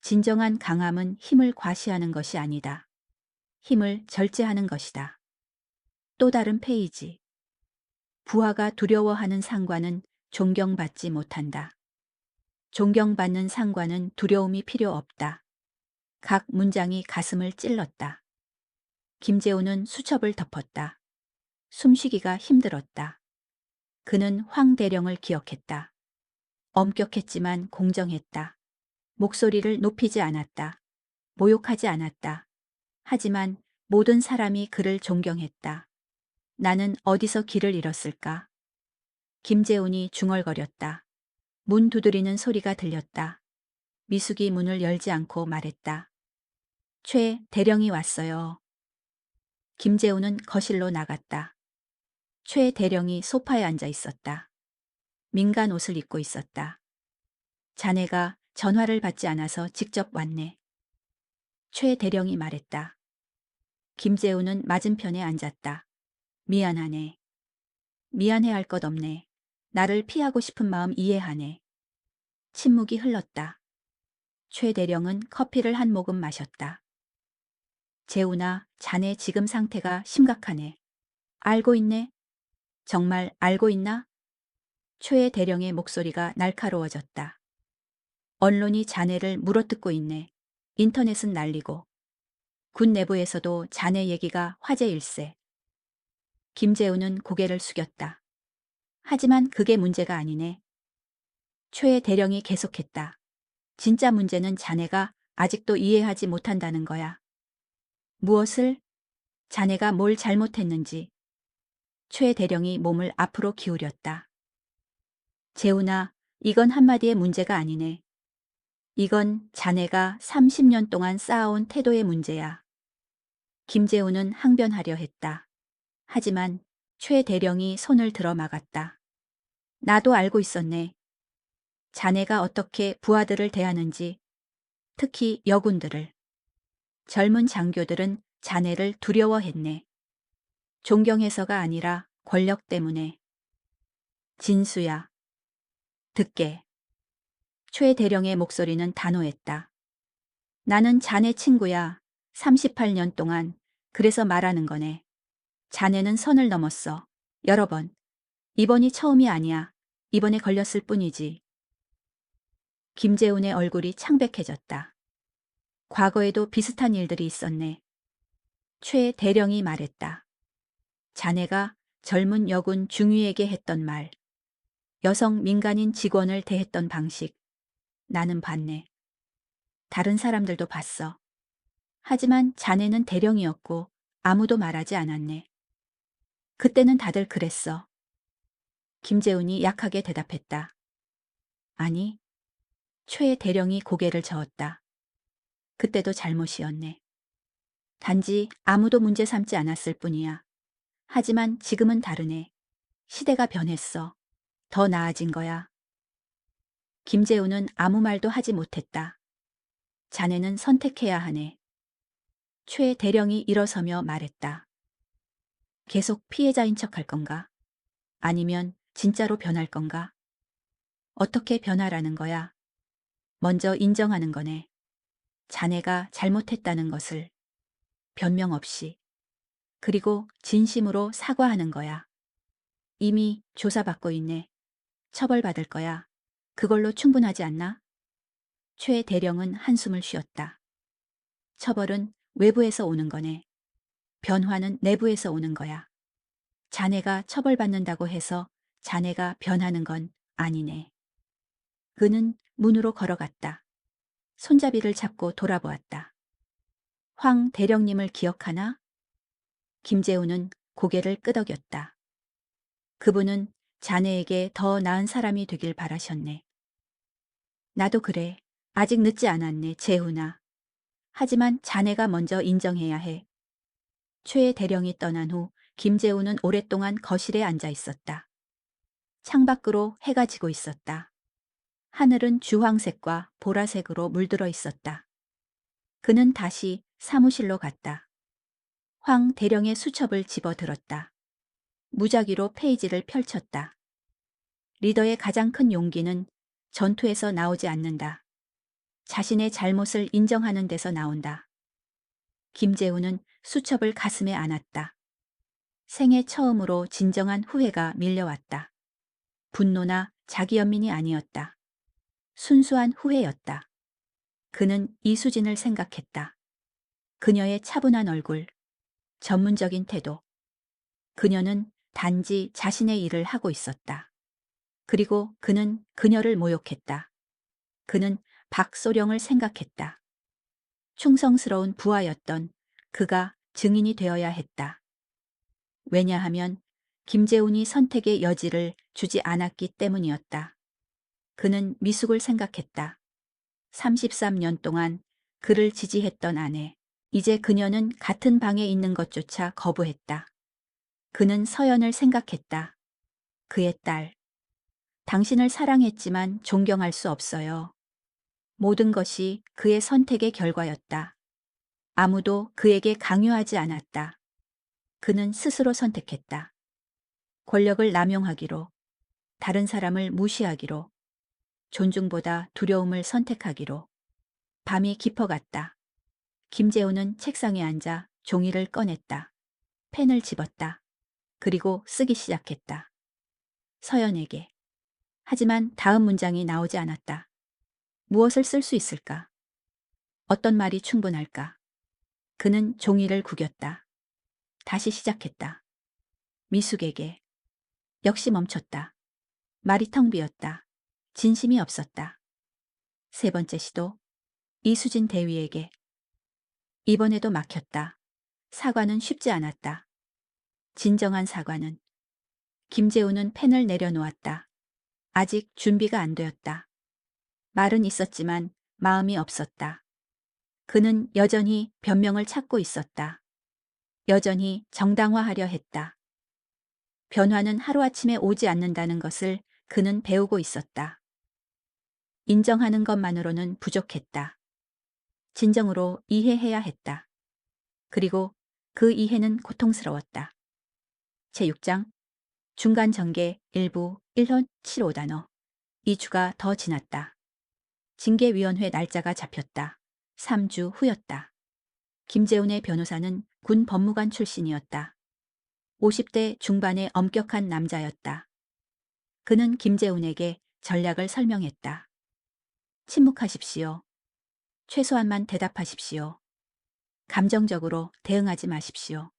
진정한 강함은 힘을 과시하는 것이 아니다. 힘을 절제하는 것이다. 또 다른 페이지. 부하가 두려워하는 상관은 존경받지 못한다. 존경받는 상관은 두려움이 필요 없다. 각 문장이 가슴을 찔렀다. 김재우는 수첩을 덮었다. 숨쉬기가 힘들었다. 그는 황 대령을 기억했다. 엄격했지만 공정했다. 목소리를 높이지 않았다. 모욕하지 않았다. 하지만 모든 사람이 그를 존경했다. 나는 어디서 길을 잃었을까? 김재훈이 중얼거렸다. 문 두드리는 소리가 들렸다. 미숙이 문을 열지 않고 말했다. 최 대령이 왔어요. 김재훈은 거실로 나갔다. 최 대령이 소파에 앉아 있었다. 민간 옷을 입고 있었다. 자네가 전화를 받지 않아서 직접 왔네. 최 대령이 말했다. 김재훈은 맞은편에 앉았다. 미안하네. 미안해할 것 없네. 나를 피하고 싶은 마음 이해하네. 침묵이 흘렀다. 최 대령은 커피를 한 모금 마셨다. 재훈아, 자네 지금 상태가 심각하네. 알고 있네? 정말 알고 있나? 최 대령의 목소리가 날카로워졌다. 언론이 자네를 물어뜯고 있네. 인터넷은 난리고. 군 내부에서도 자네 얘기가 화제일세. 김재훈은 고개를 숙였다. 하지만 그게 문제가 아니네. 최 대령이 계속했다. 진짜 문제는 자네가 아직도 이해하지 못한다는 거야. 무엇을? 자네가 뭘 잘못했는지. 최 대령이 몸을 앞으로 기울였다. 재훈아, 이건 한마디의 문제가 아니네. 이건 자네가 30년 동안 쌓아온 태도의 문제야. 김재훈은 항변하려 했다. 하지만 최 대령이 손을 들어 막았다. 나도 알고 있었네. 자네가 어떻게 부하들을 대하는지, 특히 여군들을. 젊은 장교들은 자네를 두려워했네. 존경해서가 아니라 권력 때문에. 진수야. 듣게. 최 대령의 목소리는 단호했다. 나는 자네 친구야. 38년 동안. 그래서 말하는 거네. 자네는 선을 넘었어. 여러 번. 이번이 처음이 아니야. 이번에 걸렸을 뿐이지. 김재훈의 얼굴이 창백해졌다. 과거에도 비슷한 일들이 있었네. 최 대령이 말했다. 자네가 젊은 여군 중위에게 했던 말. 여성 민간인 직원을 대했던 방식. 나는 봤네. 다른 사람들도 봤어. 하지만 자네는 대령이었고 아무도 말하지 않았네. 그때는 다들 그랬어. 김재훈이 약하게 대답했다. 아니. 최 대령이 고개를 저었다. 그때도 잘못이었네. 단지 아무도 문제 삼지 않았을 뿐이야. 하지만 지금은 다르네. 시대가 변했어. 더 나아진 거야. 김재훈은 아무 말도 하지 못했다. 자네는 선택해야 하네. 최 대령이 일어서며 말했다. 계속 피해자인 척할 건가? 아니면 진짜로 변할 건가? 어떻게 변하라는 거야? 먼저 인정하는 거네. 자네가 잘못했다는 것을. 변명 없이. 그리고 진심으로 사과하는 거야. 이미 조사받고 있네. 처벌받을 거야. 그걸로 충분하지 않나? 최 대령은 한숨을 쉬었다. 처벌은 외부에서 오는 거네. 변화는 내부에서 오는 거야. 자네가 처벌받는다고 해서 자네가 변하는 건 아니네. 그는 문으로 걸어갔다. 손잡이를 잡고 돌아보았다. 황 대령님을 기억하나? 김재훈은 고개를 끄덕였다. 그분은 자네에게 더 나은 사람이 되길 바라셨네. 나도 그래. 아직 늦지 않았네, 재훈아. 하지만 자네가 먼저 인정해야 해. 최 대령이 떠난 후 김재훈은 오랫동안 거실에 앉아 있었다. 창밖으로 해가 지고 있었다. 하늘은 주황색과 보라색으로 물들어 있었다. 그는 다시 사무실로 갔다. 황 대령의 수첩을 집어 들었다. 무작위로 페이지를 펼쳤다. 리더의 가장 큰 용기는 전투에서 나오지 않는다. 자신의 잘못을 인정하는 데서 나온다. 김재훈은 수첩을 가슴에 안았다. 생애 처음으로 진정한 후회가 밀려왔다. 분노나 자기연민이 아니었다. 순수한 후회였다. 그는 이수진을 생각했다. 그녀의 차분한 얼굴, 전문적인 태도. 그녀는 단지 자신의 일을 하고 있었다. 그리고 그는 그녀를 모욕했다. 그는 박소령을 생각했다. 충성스러운 부하였던 그가 증인이 되어야 했다. 왜냐하면 김재훈이 선택의 여지를 주지 않았기 때문이었다. 그는 미숙을 생각했다. 33년 동안 그를 지지했던 아내. 이제 그녀는 같은 방에 있는 것조차 거부했다. 그는 서연을 생각했다. 그의 딸. 당신을 사랑했지만 존경할 수 없어요. 모든 것이 그의 선택의 결과였다. 아무도 그에게 강요하지 않았다. 그는 스스로 선택했다. 권력을 남용하기로, 다른 사람을 무시하기로, 존중보다 두려움을 선택하기로. 밤이 깊어갔다. 김재훈은 책상에 앉아 종이를 꺼냈다. 펜을 집었다. 그리고 쓰기 시작했다. 서연에게. 하지만 다음 문장이 나오지 않았다. 무엇을 쓸 수 있을까? 어떤 말이 충분할까? 그는 종이를 구겼다. 다시 시작했다. 미숙에게. 역시 멈췄다. 말이 텅 비었다. 진심이 없었다. 세 번째 시도. 이수진 대위에게. 이번에도 막혔다. 사과는 쉽지 않았다. 진정한 사과는. 김재훈은 펜을 내려놓았다. 아직 준비가 안 되었다. 말은 있었지만 마음이 없었다. 그는 여전히 변명을 찾고 있었다. 여전히 정당화하려 했다. 변화는 하루아침에 오지 않는다는 것을 그는 배우고 있었다. 인정하는 것만으로는 부족했다. 진정으로 이해해야 했다. 그리고 그 이해는 고통스러웠다. 제6장 중간 전개 1부 1현 75단어 2주가 더 지났다. 징계위원회 날짜가 잡혔다. 3주 후였다. 김재훈의 변호사는 군 법무관 출신이었다. 50대 중반의 엄격한 남자였다. 그는 김재훈에게 전략을 설명했다. 침묵하십시오. 최소한만 대답하십시오. 감정적으로 대응하지 마십시오.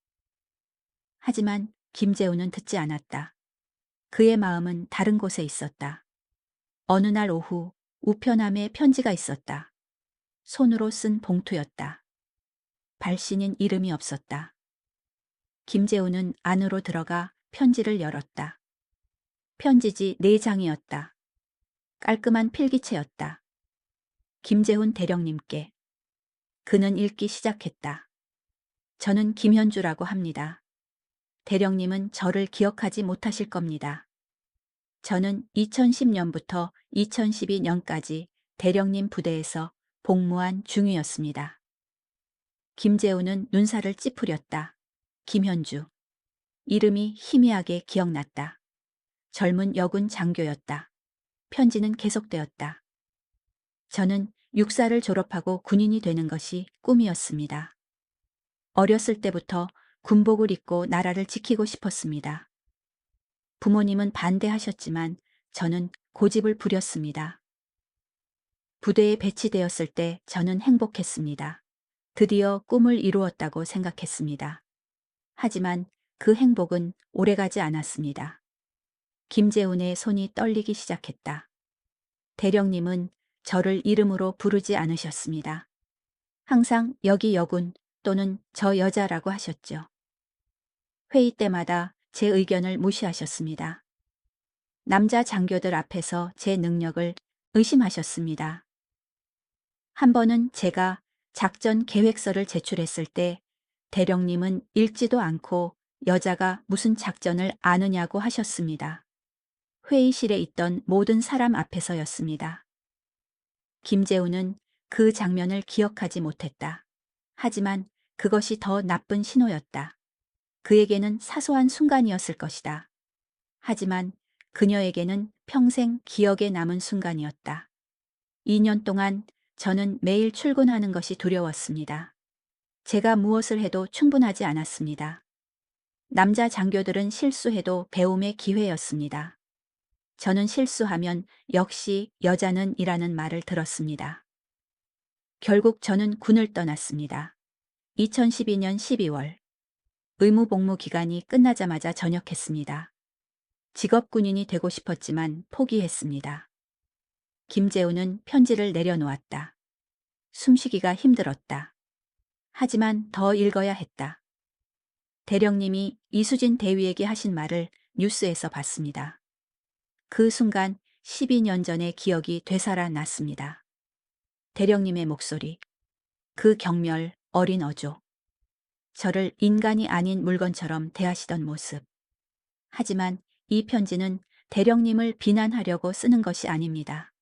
하지만 김재훈은 듣지 않았다. 그의 마음은 다른 곳에 있었다. 어느 날 오후 우편함에 편지가 있었다. 손으로 쓴 봉투였다. 발신인 이름이 없었다. 김재훈은 안으로 들어가 편지를 열었다. 편지지 4장이었다. 깔끔한 필기체였다. 김재훈 대령님께. 그는 읽기 시작했다. 저는 김현주라고 합니다. 대령님은 저를 기억하지 못하실 겁니다. 저는 2010년부터 2012년까지 대령님 부대에서 복무한 중위였습니다. 김재훈은 눈살을 찌푸렸다. 김현주. 이름이 희미하게 기억났다. 젊은 여군 장교였다. 편지는 계속되었다. 저는 육사를 졸업하고 군인이 되는 것이 꿈이었습니다. 어렸을 때부터 군복을 입고 나라를 지키고 싶었습니다. 부모님은 반대하셨지만 저는 고집을 부렸습니다. 부대에 배치되었을 때 저는 행복했습니다. 드디어 꿈을 이루었다고 생각했습니다. 하지만 그 행복은 오래가지 않았습니다. 김재훈의 손이 떨리기 시작했다. 대령님은 저를 이름으로 부르지 않으셨습니다. 항상 여기 여군 또는 저 여자라고 하셨죠. 회의 때마다 제 의견을 무시하셨습니다. 남자 장교들 앞에서 제 능력을 의심하셨습니다. 한 번은 제가 작전 계획서를 제출했을 때 대령님은 읽지도 않고 여자가 무슨 작전을 아느냐고 하셨습니다. 회의실에 있던 모든 사람 앞에서였습니다. 김재훈은 그 장면을 기억하지 못했다. 하지만 그것이 더 나쁜 신호였다. 그에게는 사소한 순간이었을 것이다. 하지만 그녀에게는 평생 기억에 남은 순간이었다. 2년 동안 저는 매일 출근하는 것이 두려웠습니다. 제가 무엇을 해도 충분하지 않았습니다. 남자 장교들은 실수해도 배움의 기회였습니다. 저는 실수하면 역시 여자는 이라는 말을 들었습니다. 결국 저는 군을 떠났습니다. 2012년 12월. 의무복무 기간이 끝나자마자 전역했습니다. 직업군인이 되고 싶었지만 포기했습니다. 김재우는 편지를 내려놓았다. 숨쉬기가 힘들었다. 하지만 더 읽어야 했다. 대령님이 이수진 대위에게 하신 말을 뉴스에서 봤습니다. 그 순간 12년 전의 기억이 되살아났습니다. 대령님의 목소리, 그 경멸, 어린 어조. 저를 인간이 아닌 물건처럼 대하시던 모습. 하지만 이 편지는 대령님을 비난하려고 쓰는 것이 아닙니다.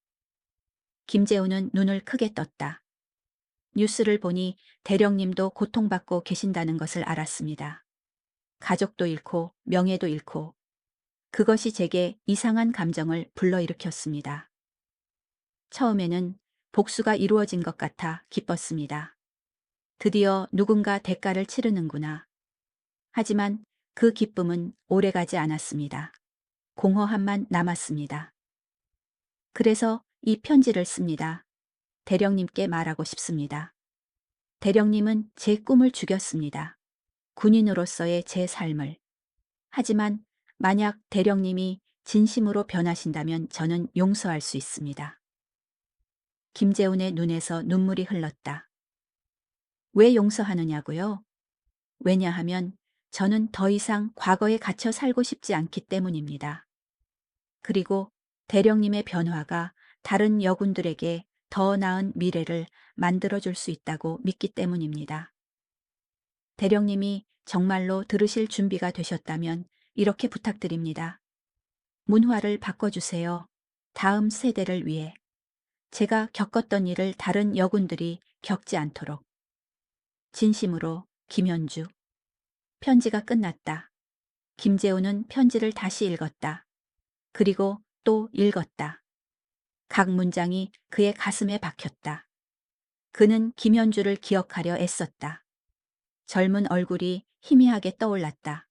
김재우는 눈을 크게 떴다. 뉴스를 보니 대령님도 고통받고 계신다는 것을 알았습니다. 가족도 잃고 명예도 잃고 그것이 제게 이상한 감정을 불러일으켰습니다. 처음에는 복수가 이루어진 것 같아 기뻤습니다. 드디어 누군가 대가를 치르는구나. 하지만 그 기쁨은 오래가지 않았습니다. 공허함만 남았습니다. 그래서 이 편지를 씁니다. 대령님께 말하고 싶습니다. 대령님은 제 꿈을 죽였습니다. 군인으로서의 제 삶을. 하지만 만약 대령님이 진심으로 변하신다면 저는 용서할 수 있습니다. 김재훈의 눈에서 눈물이 흘렀다. 왜 용서하느냐고요? 왜냐하면 저는 더 이상 과거에 갇혀 살고 싶지 않기 때문입니다. 그리고 대령님의 변화가 다른 여군들에게 더 나은 미래를 만들어줄 수 있다고 믿기 때문입니다. 대령님이 정말로 들으실 준비가 되셨다면 이렇게 부탁드립니다. 문화를 바꿔주세요. 다음 세대를 위해. 제가 겪었던 일을 다른 여군들이 겪지 않도록. 진심으로 김현주. 편지가 끝났다. 김재우는 편지를 다시 읽었다. 그리고 또 읽었다. 각 문장이 그의 가슴에 박혔다. 그는 김현주를 기억하려 애썼다. 젊은 얼굴이 희미하게 떠올랐다.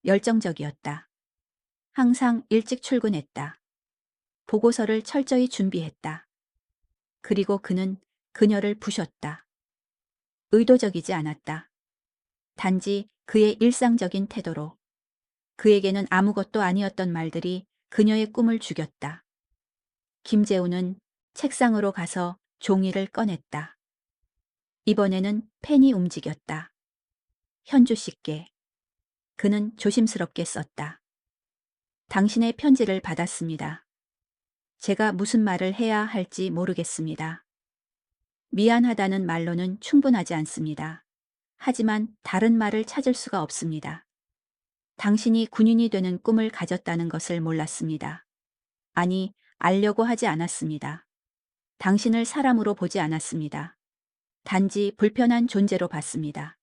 열정적이었다. 항상 일찍 출근했다. 보고서를 철저히 준비했다. 그리고 그는 그녀를 부셨다. 의도적이지 않았다. 단지 그의 일상적인 태도로. 그에게는 아무것도 아니었던 말들이 그녀의 꿈을 죽였다. 김재우는 책상으로 가서 종이를 꺼냈다. 이번에는 펜이 움직였다. 현주 씨께. 그는 조심스럽게 썼다. 당신의 편지를 받았습니다. 제가 무슨 말을 해야 할지 모르겠습니다. 미안하다는 말로는 충분하지 않습니다. 하지만 다른 말을 찾을 수가 없습니다. 당신이 군인이 되는 꿈을 가졌다는 것을 몰랐습니다. 아니, 알려고 하지 않았습니다. 당신을 사람으로 보지 않았습니다. 단지 불편한 존재로 봤습니다.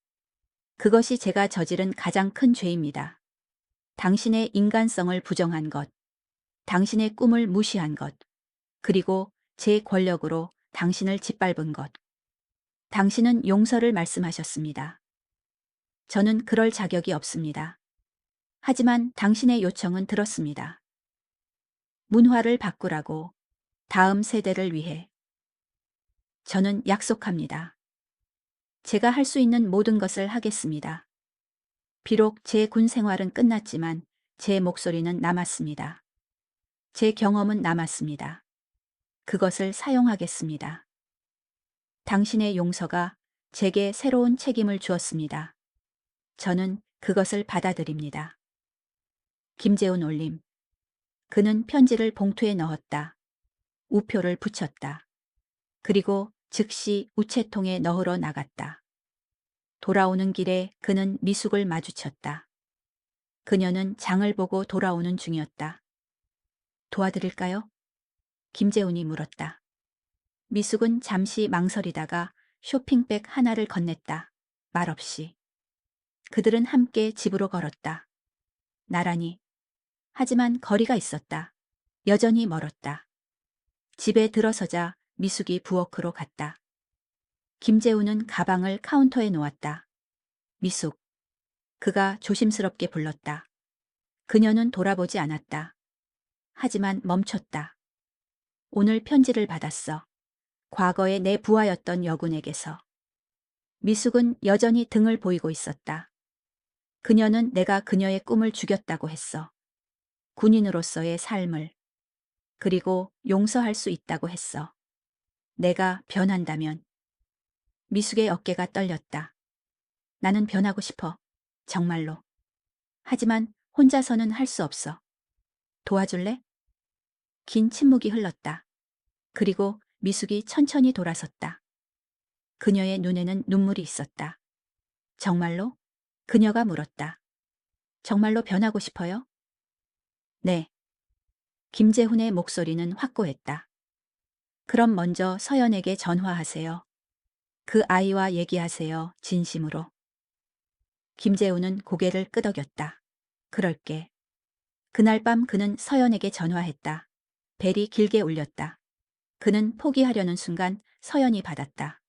그것이 제가 저지른 가장 큰 죄입니다. 당신의 인간성을 부정한 것, 당신의 꿈을 무시한 것, 그리고 제 권력으로 당신을 짓밟은 것. 당신은 용서를 말씀하셨습니다. 저는 그럴 자격이 없습니다. 하지만 당신의 요청은 들었습니다. 문화를 바꾸라고, 다음 세대를 위해. 저는 약속합니다. 제가 할 수 있는 모든 것을 하겠습니다. 비록 제 군 생활은 끝났지만 제 목소리는 남았습니다. 제 경험은 남았습니다. 그것을 사용하겠습니다. 당신의 용서가 제게 새로운 책임을 주었습니다. 저는 그것을 받아들입니다. 김재훈 올림. 그는 편지를 봉투에 넣었다. 우표를 붙였다. 그리고 즉시 우체통에 넣으러 나갔다. 돌아오는 길에 그는 미숙을 마주쳤다. 그녀는 장을 보고 돌아오는 중이었다. 도와드릴까요? 김재훈이 물었다. 미숙은 잠시 망설이다가 쇼핑백 하나를 건넸다. 말없이. 그들은 함께 집으로 걸었다. 나란히. 하지만 거리가 있었다. 여전히 멀었다. 집에 들어서자 미숙이 부엌으로 갔다. 김재우는 가방을 카운터에 놓았다. 미숙. 그가 조심스럽게 불렀다. 그녀는 돌아보지 않았다. 하지만 멈췄다. 오늘 편지를 받았어. 과거의 내 부하였던 여군에게서. 미숙은 여전히 등을 보이고 있었다. 그녀는 내가 그녀의 꿈을 죽였다고 했어. 군인으로서의 삶을. 그리고 용서할 수 있다고 했어. 내가 변한다면. 미숙의 어깨가 떨렸다. 나는 변하고 싶어. 정말로. 하지만 혼자서는 할 수 없어. 도와줄래? 긴 침묵이 흘렀다. 그리고 미숙이 천천히 돌아섰다. 그녀의 눈에는 눈물이 있었다. 정말로? 그녀가 물었다. 정말로 변하고 싶어요? 네. 김재훈의 목소리는 확고했다. 그럼 먼저 서연에게 전화하세요. 그 아이와 얘기하세요. 진심으로. 김재훈은 고개를 끄덕였다. 그럴게. 그날 밤 그는 서연에게 전화했다. 벨이 길게 울렸다. 그는 포기하려는 순간 서연이 받았다.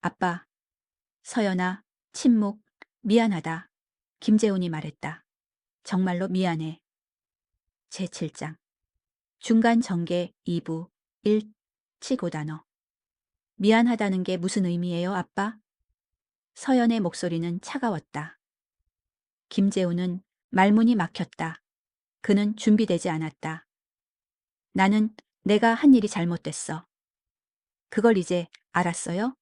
아빠. 서연아, 침묵, 미안하다. 김재훈이 말했다. 정말로 미안해. 제7장. 중간 전개 2부 1. 치고단어. 미안하다는 게 무슨 의미예요, 아빠? 서연의 목소리는 차가웠다. 김재훈은 말문이 막혔다. 그는 준비되지 않았다. 나는 내가 한 일이 잘못됐어. 그걸 이제 알았어요?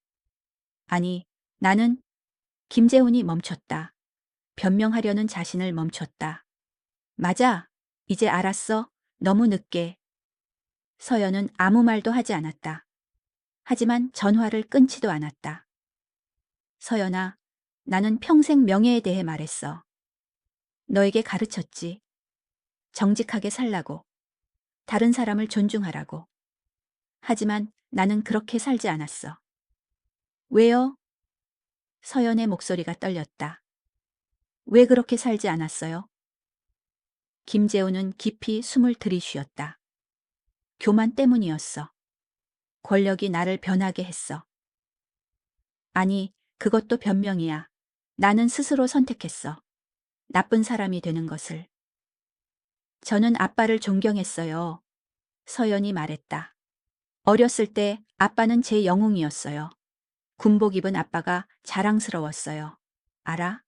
아니, 나는 김재훈이 멈췄다. 변명하려는 자신을 멈췄다. 맞아. 이제 알았어. 너무 늦게. 서연은 아무 말도 하지 않았다. 하지만 전화를 끊지도 않았다. 서연아, 나는 평생 명예에 대해 말했어. 너에게 가르쳤지. 정직하게 살라고. 다른 사람을 존중하라고. 하지만 나는 그렇게 살지 않았어. 왜요? 서연의 목소리가 떨렸다. 왜 그렇게 살지 않았어요? 김재우는 깊이 숨을 들이쉬었다. 교만 때문이었어. 권력이 나를 변하게 했어. 아니, 그것도 변명이야. 나는 스스로 선택했어. 나쁜 사람이 되는 것을. 저는 아빠를 존경했어요. 서연이 말했다. 어렸을 때 아빠는 제 영웅이었어요. 군복 입은 아빠가 자랑스러웠어요. 알아?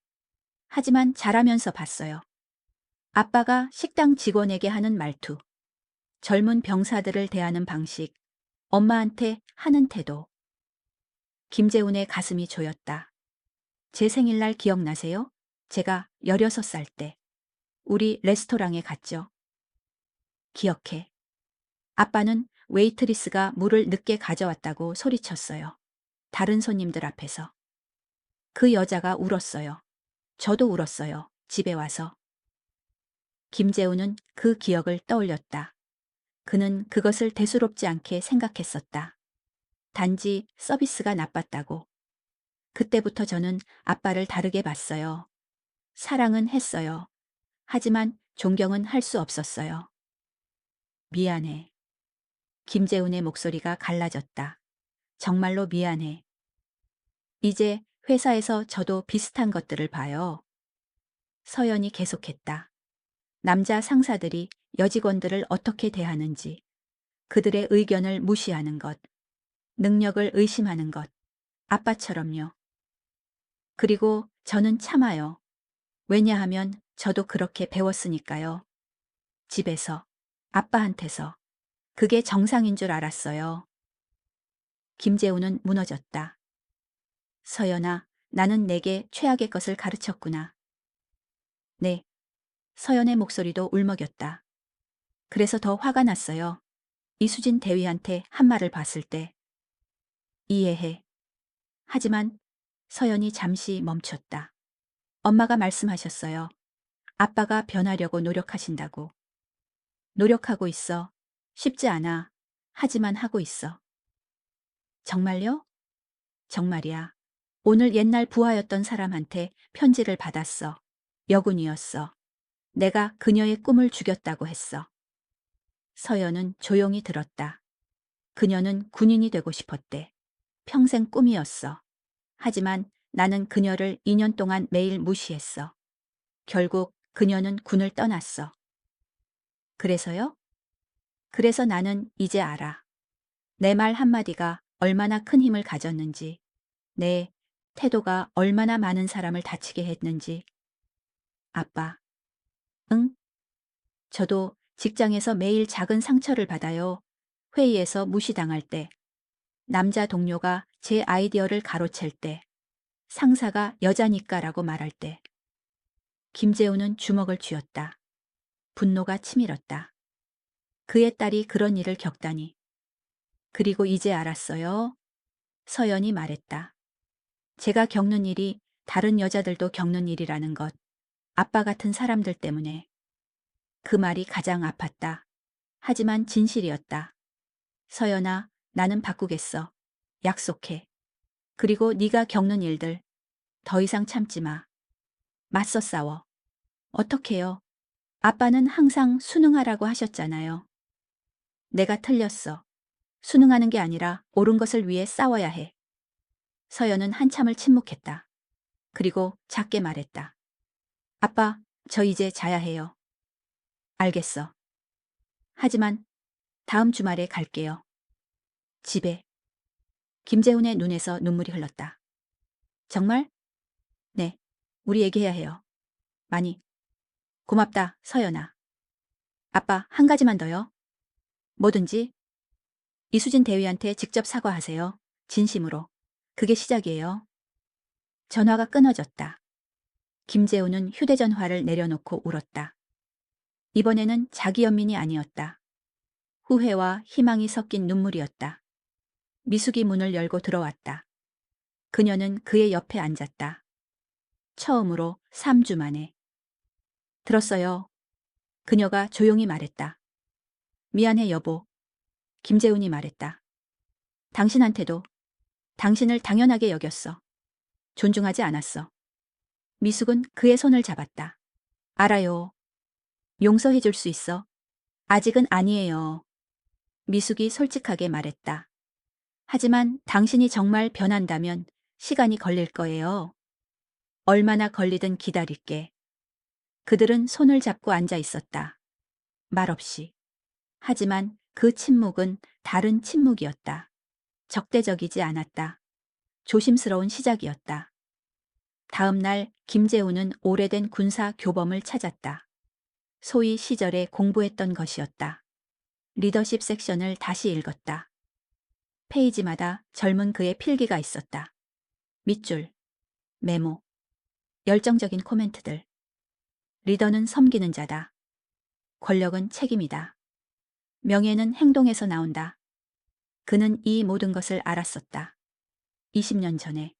하지만 자라면서 봤어요. 아빠가 식당 직원에게 하는 말투, 젊은 병사들을 대하는 방식, 엄마한테 하는 태도. 김재훈의 가슴이 조였다. 제 생일날 기억나세요? 제가 16살 때. 우리 레스토랑에 갔죠. 기억해. 아빠는 웨이트리스가 물을 늦게 가져왔다고 소리쳤어요. 다른 손님들 앞에서. 그 여자가 울었어요. 저도 울었어요. 집에 와서. 김재우는 그 기억을 떠올렸다. 그는 그것을 대수롭지 않게 생각했었다. 단지 서비스가 나빴다고. 그때부터 저는 아빠를 다르게 봤어요. 사랑은 했어요. 하지만 존경은 할 수 없었어요. 미안해. 김재훈의 목소리가 갈라졌다. 정말로 미안해. 이제 회사에서 저도 비슷한 것들을 봐요. 서연이 계속했다. 남자 상사들이 여직원들을 어떻게 대하는지, 그들의 의견을 무시하는 것, 능력을 의심하는 것, 아빠처럼요. 그리고 저는 참아요. 왜냐하면 저도 그렇게 배웠으니까요. 집에서, 아빠한테서. 그게 정상인 줄 알았어요. 김재우는 무너졌다. 서연아, 나는 내게 최악의 것을 가르쳤구나. 네. 서연의 목소리도 울먹였다. 그래서 더 화가 났어요. 이수진 대위한테 한 말을 봤을 때. 이해해. 하지만 서연이 잠시 멈췄다. 엄마가 말씀하셨어요. 아빠가 변하려고 노력하신다고. 노력하고 있어. 쉽지 않아. 하지만 하고 있어. 정말요? 정말이야. 오늘 옛날 부하였던 사람한테 편지를 받았어. 여군이었어. 내가 그녀의 꿈을 죽였다고 했어. 서연은 조용히 들었다. 그녀는 군인이 되고 싶었대. 평생 꿈이었어. 하지만 나는 그녀를 2년 동안 매일 무시했어. 결국 그녀는 군을 떠났어. 그래서요? 그래서 나는 이제 알아. 내 말 한마디가 얼마나 큰 힘을 가졌는지, 내 태도가 얼마나 많은 사람을 다치게 했는지. 아빠, 응? 저도 직장에서 매일 작은 상처를 받아요. 회의에서 무시당할 때, 남자 동료가 제 아이디어를 가로챌 때, 상사가 여자니까라고 말할 때. 김재우는 주먹을 쥐었다. 분노가 치밀었다. 그의 딸이 그런 일을 겪다니. 그리고 이제 알았어요. 서연이 말했다. 제가 겪는 일이 다른 여자들도 겪는 일이라는 것. 아빠 같은 사람들 때문에. 그 말이 가장 아팠다. 하지만 진실이었다. 서연아, 나는 바꾸겠어. 약속해. 그리고 네가 겪는 일들 더 이상 참지 마. 맞서 싸워. 어떡해요? 아빠는 항상 순응하라고 하셨잖아요. 내가 틀렸어. 순응하는 게 아니라 옳은 것을 위해 싸워야 해. 서연은 한참을 침묵했다. 그리고 작게 말했다. 아빠, 저 이제 자야 해요. 알겠어. 하지만 다음 주말에 갈게요. 집에. 김재훈의 눈에서 눈물이 흘렀다. 정말? 네. 우리 얘기해야 해요. 많이. 고맙다, 서연아. 아빠, 한 가지만 더요. 뭐든지. 이수진 대위한테 직접 사과하세요. 진심으로. 그게 시작이에요. 전화가 끊어졌다. 김재훈은 휴대전화를 내려놓고 울었다. 이번에는 자기 연민이 아니었다. 후회와 희망이 섞인 눈물이었다. 미숙이 문을 열고 들어왔다. 그녀는 그의 옆에 앉았다. 처음으로 3주 만에. 들었어요. 그녀가 조용히 말했다. 미안해 여보. 김재훈이 말했다. 당신한테도. 당신을 당연하게 여겼어. 존중하지 않았어. 미숙은 그의 손을 잡았다. 알아요. 용서해 줄 수 있어. 아직은 아니에요. 미숙이 솔직하게 말했다. 하지만 당신이 정말 변한다면 시간이 걸릴 거예요. 얼마나 걸리든 기다릴게. 그들은 손을 잡고 앉아 있었다. 말없이. 하지만 그 침묵은 다른 침묵이었다. 적대적이지 않았다. 조심스러운 시작이었다. 다음 날 김재우는 오래된 군사 교범을 찾았다. 소위 시절에 공부했던 것이었다. 리더십 섹션을 다시 읽었다. 페이지마다 젊은 그의 필기가 있었다. 밑줄, 메모, 열정적인 코멘트들. 리더는 섬기는 자다. 권력은 책임이다. 명예는 행동에서 나온다. 그는 이 모든 것을 알았었다. 20년 전에.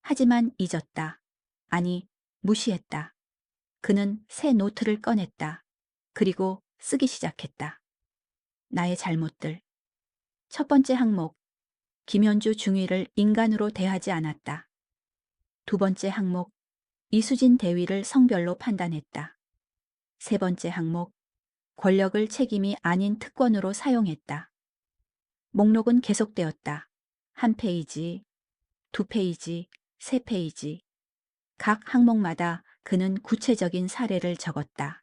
하지만 잊었다. 아니, 무시했다. 그는 새 노트를 꺼냈다. 그리고 쓰기 시작했다. 나의 잘못들. 첫 번째 항목. 김현주 중위를 인간으로 대하지 않았다. 두 번째 항목. 이수진 대위를 성별로 판단했다. 세 번째 항목. 권력을 책임이 아닌 특권으로 사용했다. 목록은 계속되었다. 한 페이지, 두 페이지, 세 페이지. 각 항목마다 그는 구체적인 사례를 적었다.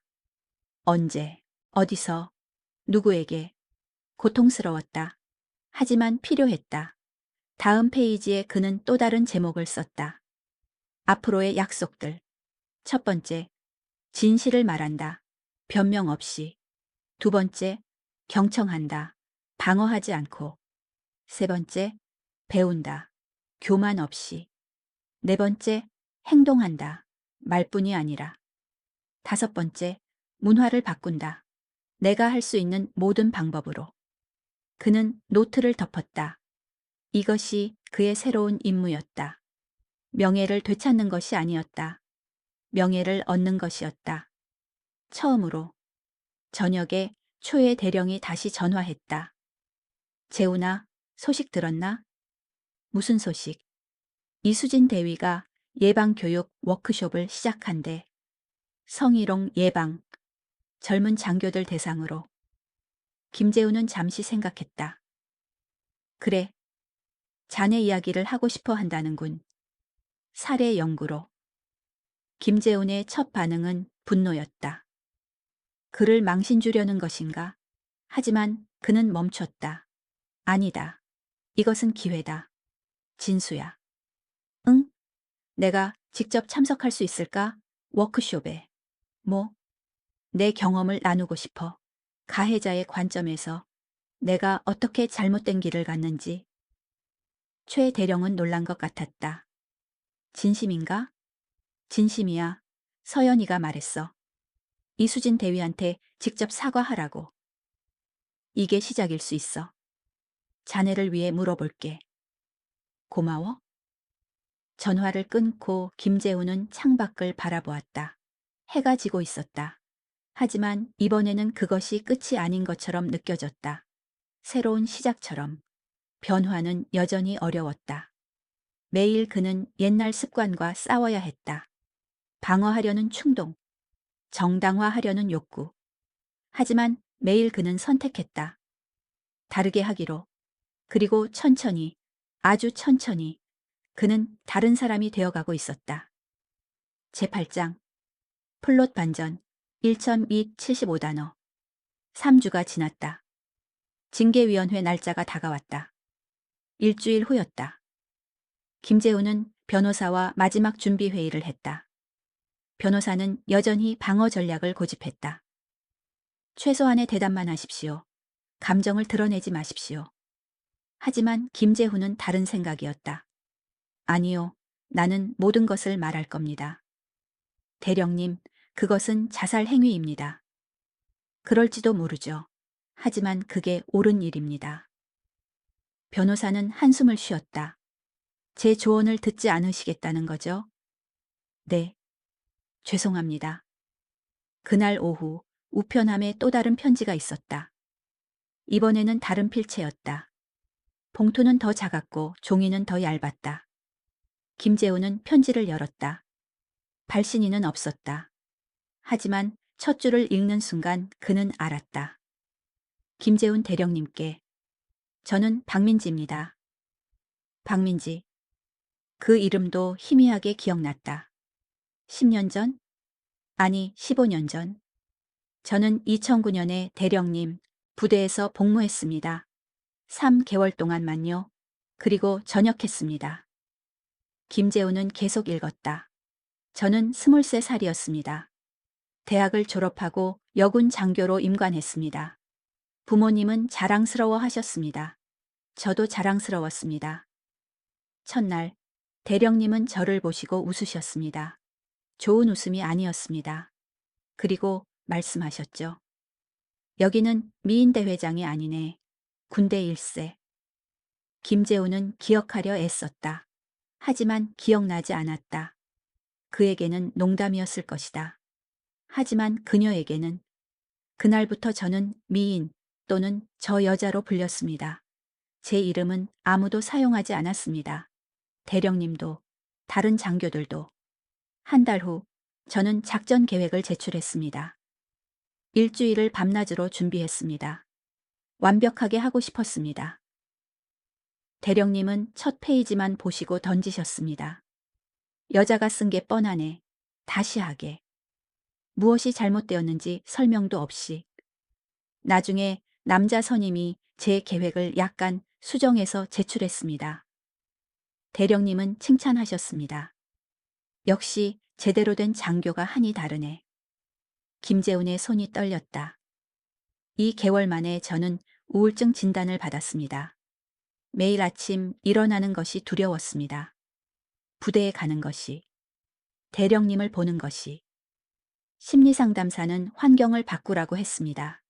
언제, 어디서, 누구에게. 고통스러웠다. 하지만 필요했다. 다음 페이지에 그는 또 다른 제목을 썼다. 앞으로의 약속들. 첫 번째, 진실을 말한다. 변명 없이. 두 번째, 경청한다. 방어하지 않고. 세 번째, 배운다. 교만 없이. 네 번째, 행동한다. 말뿐이 아니라. 다섯 번째, 문화를 바꾼다. 내가 할 수 있는 모든 방법으로. 그는 노트를 덮었다. 이것이 그의 새로운 임무였다. 명예를 되찾는 것이 아니었다. 명예를 얻는 것이었다. 처음으로 저녁에 초의 대령이 다시 전화했다. 재훈아, 소식 들었나? 무슨 소식? 이수진 대위가 예방교육 워크숍을 시작한대. 성희롱 예방, 젊은 장교들 대상으로. 김재우는 잠시 생각했다. 그래, 자네 이야기를 하고 싶어 한다는군. 살해 연구로. 김재훈의 첫 반응은 분노였다. 그를 망신 주려는 것인가? 하지만 그는 멈췄다. 아니다. 이것은 기회다. 진수야. 응? 내가 직접 참석할 수 있을까? 워크숍에. 뭐? 내 경험을 나누고 싶어. 가해자의 관점에서 내가 어떻게 잘못된 길을 갔는지. 최 대령은 놀란 것 같았다. 진심인가? 진심이야. 서연이가 말했어. 이수진 대위한테 직접 사과하라고. 이게 시작일 수 있어. 자네를 위해 물어볼게. 고마워? 전화를 끊고 김재우는 창밖을 바라보았다. 해가 지고 있었다. 하지만 이번에는 그것이 끝이 아닌 것처럼 느껴졌다. 새로운 시작처럼. 변화는 여전히 어려웠다. 매일 그는 옛날 습관과 싸워야 했다. 방어하려는 충동, 정당화하려는 욕구. 하지만 매일 그는 선택했다. 다르게 하기로. 그리고 천천히, 아주 천천히 그는 다른 사람이 되어가고 있었다. 제8장 플롯 반전 1.275단어 3주가 지났다. 징계위원회 날짜가 다가왔다. 일주일 후였다. 김재우는 변호사와 마지막 준비 회의를 했다. 변호사는 여전히 방어 전략을 고집했다. 최소한의 대답만 하십시오. 감정을 드러내지 마십시오. 하지만 김재훈은 다른 생각이었다. 아니요, 나는 모든 것을 말할 겁니다. 대령님, 그것은 자살 행위입니다. 그럴지도 모르죠. 하지만 그게 옳은 일입니다. 변호사는 한숨을 쉬었다. 제 조언을 듣지 않으시겠다는 거죠? 네. 죄송합니다. 그날 오후 우편함에 또 다른 편지가 있었다. 이번에는 다른 필체였다. 봉투는 더 작았고 종이는 더 얇았다. 김재우는 편지를 열었다. 발신인은 없었다. 하지만 첫 줄을 읽는 순간 그는 알았다. 김재훈 대령님께. 저는 박민지입니다. 박민지. 그 이름도 희미하게 기억났다. 10년 전? 아니, 15년 전. 저는 2009년에 대령님 부대에서 복무했습니다. 3개월 동안만요. 그리고 전역했습니다. 김재우는 계속 읽었다. 저는 23살이었습니다. 대학을 졸업하고 여군 장교로 임관했습니다. 부모님은 자랑스러워 하셨습니다. 저도 자랑스러웠습니다. 첫날, 대령님은 저를 보시고 웃으셨습니다. 좋은 웃음이 아니었습니다. 그리고 말씀하셨죠. 여기는 미인대회장이 아니네. 군대 일세. 김재우는 기억하려 애썼다. 하지만 기억나지 않았다. 그에게는 농담이었을 것이다. 하지만 그녀에게는 그날부터 저는 미인 또는 저 여자로 불렸습니다. 제 이름은 아무도 사용하지 않았습니다. 대령님도 다른 장교들도. 한 달 후 저는 작전 계획을 제출했습니다. 일주일을 밤낮으로 준비했습니다. 완벽하게 하고 싶었습니다. 대령님은 첫 페이지만 보시고 던지셨습니다. 여자가 쓴 게 뻔하네. 다시 하게. 무엇이 잘못되었는지 설명도 없이. 나중에 남자 선임이 제 계획을 약간 수정해서 제출했습니다. 대령님은 칭찬하셨습니다. 역시 제대로 된 장교가 한이 다르네. 김재훈의 손이 떨렸다. 2개월 만에 저는 우울증 진단을 받았습니다. 매일 아침 일어나는 것이 두려웠습니다. 부대에 가는 것이. 대령님을 보는 것이. 심리상담사는 환경을 바꾸라고 했습니다.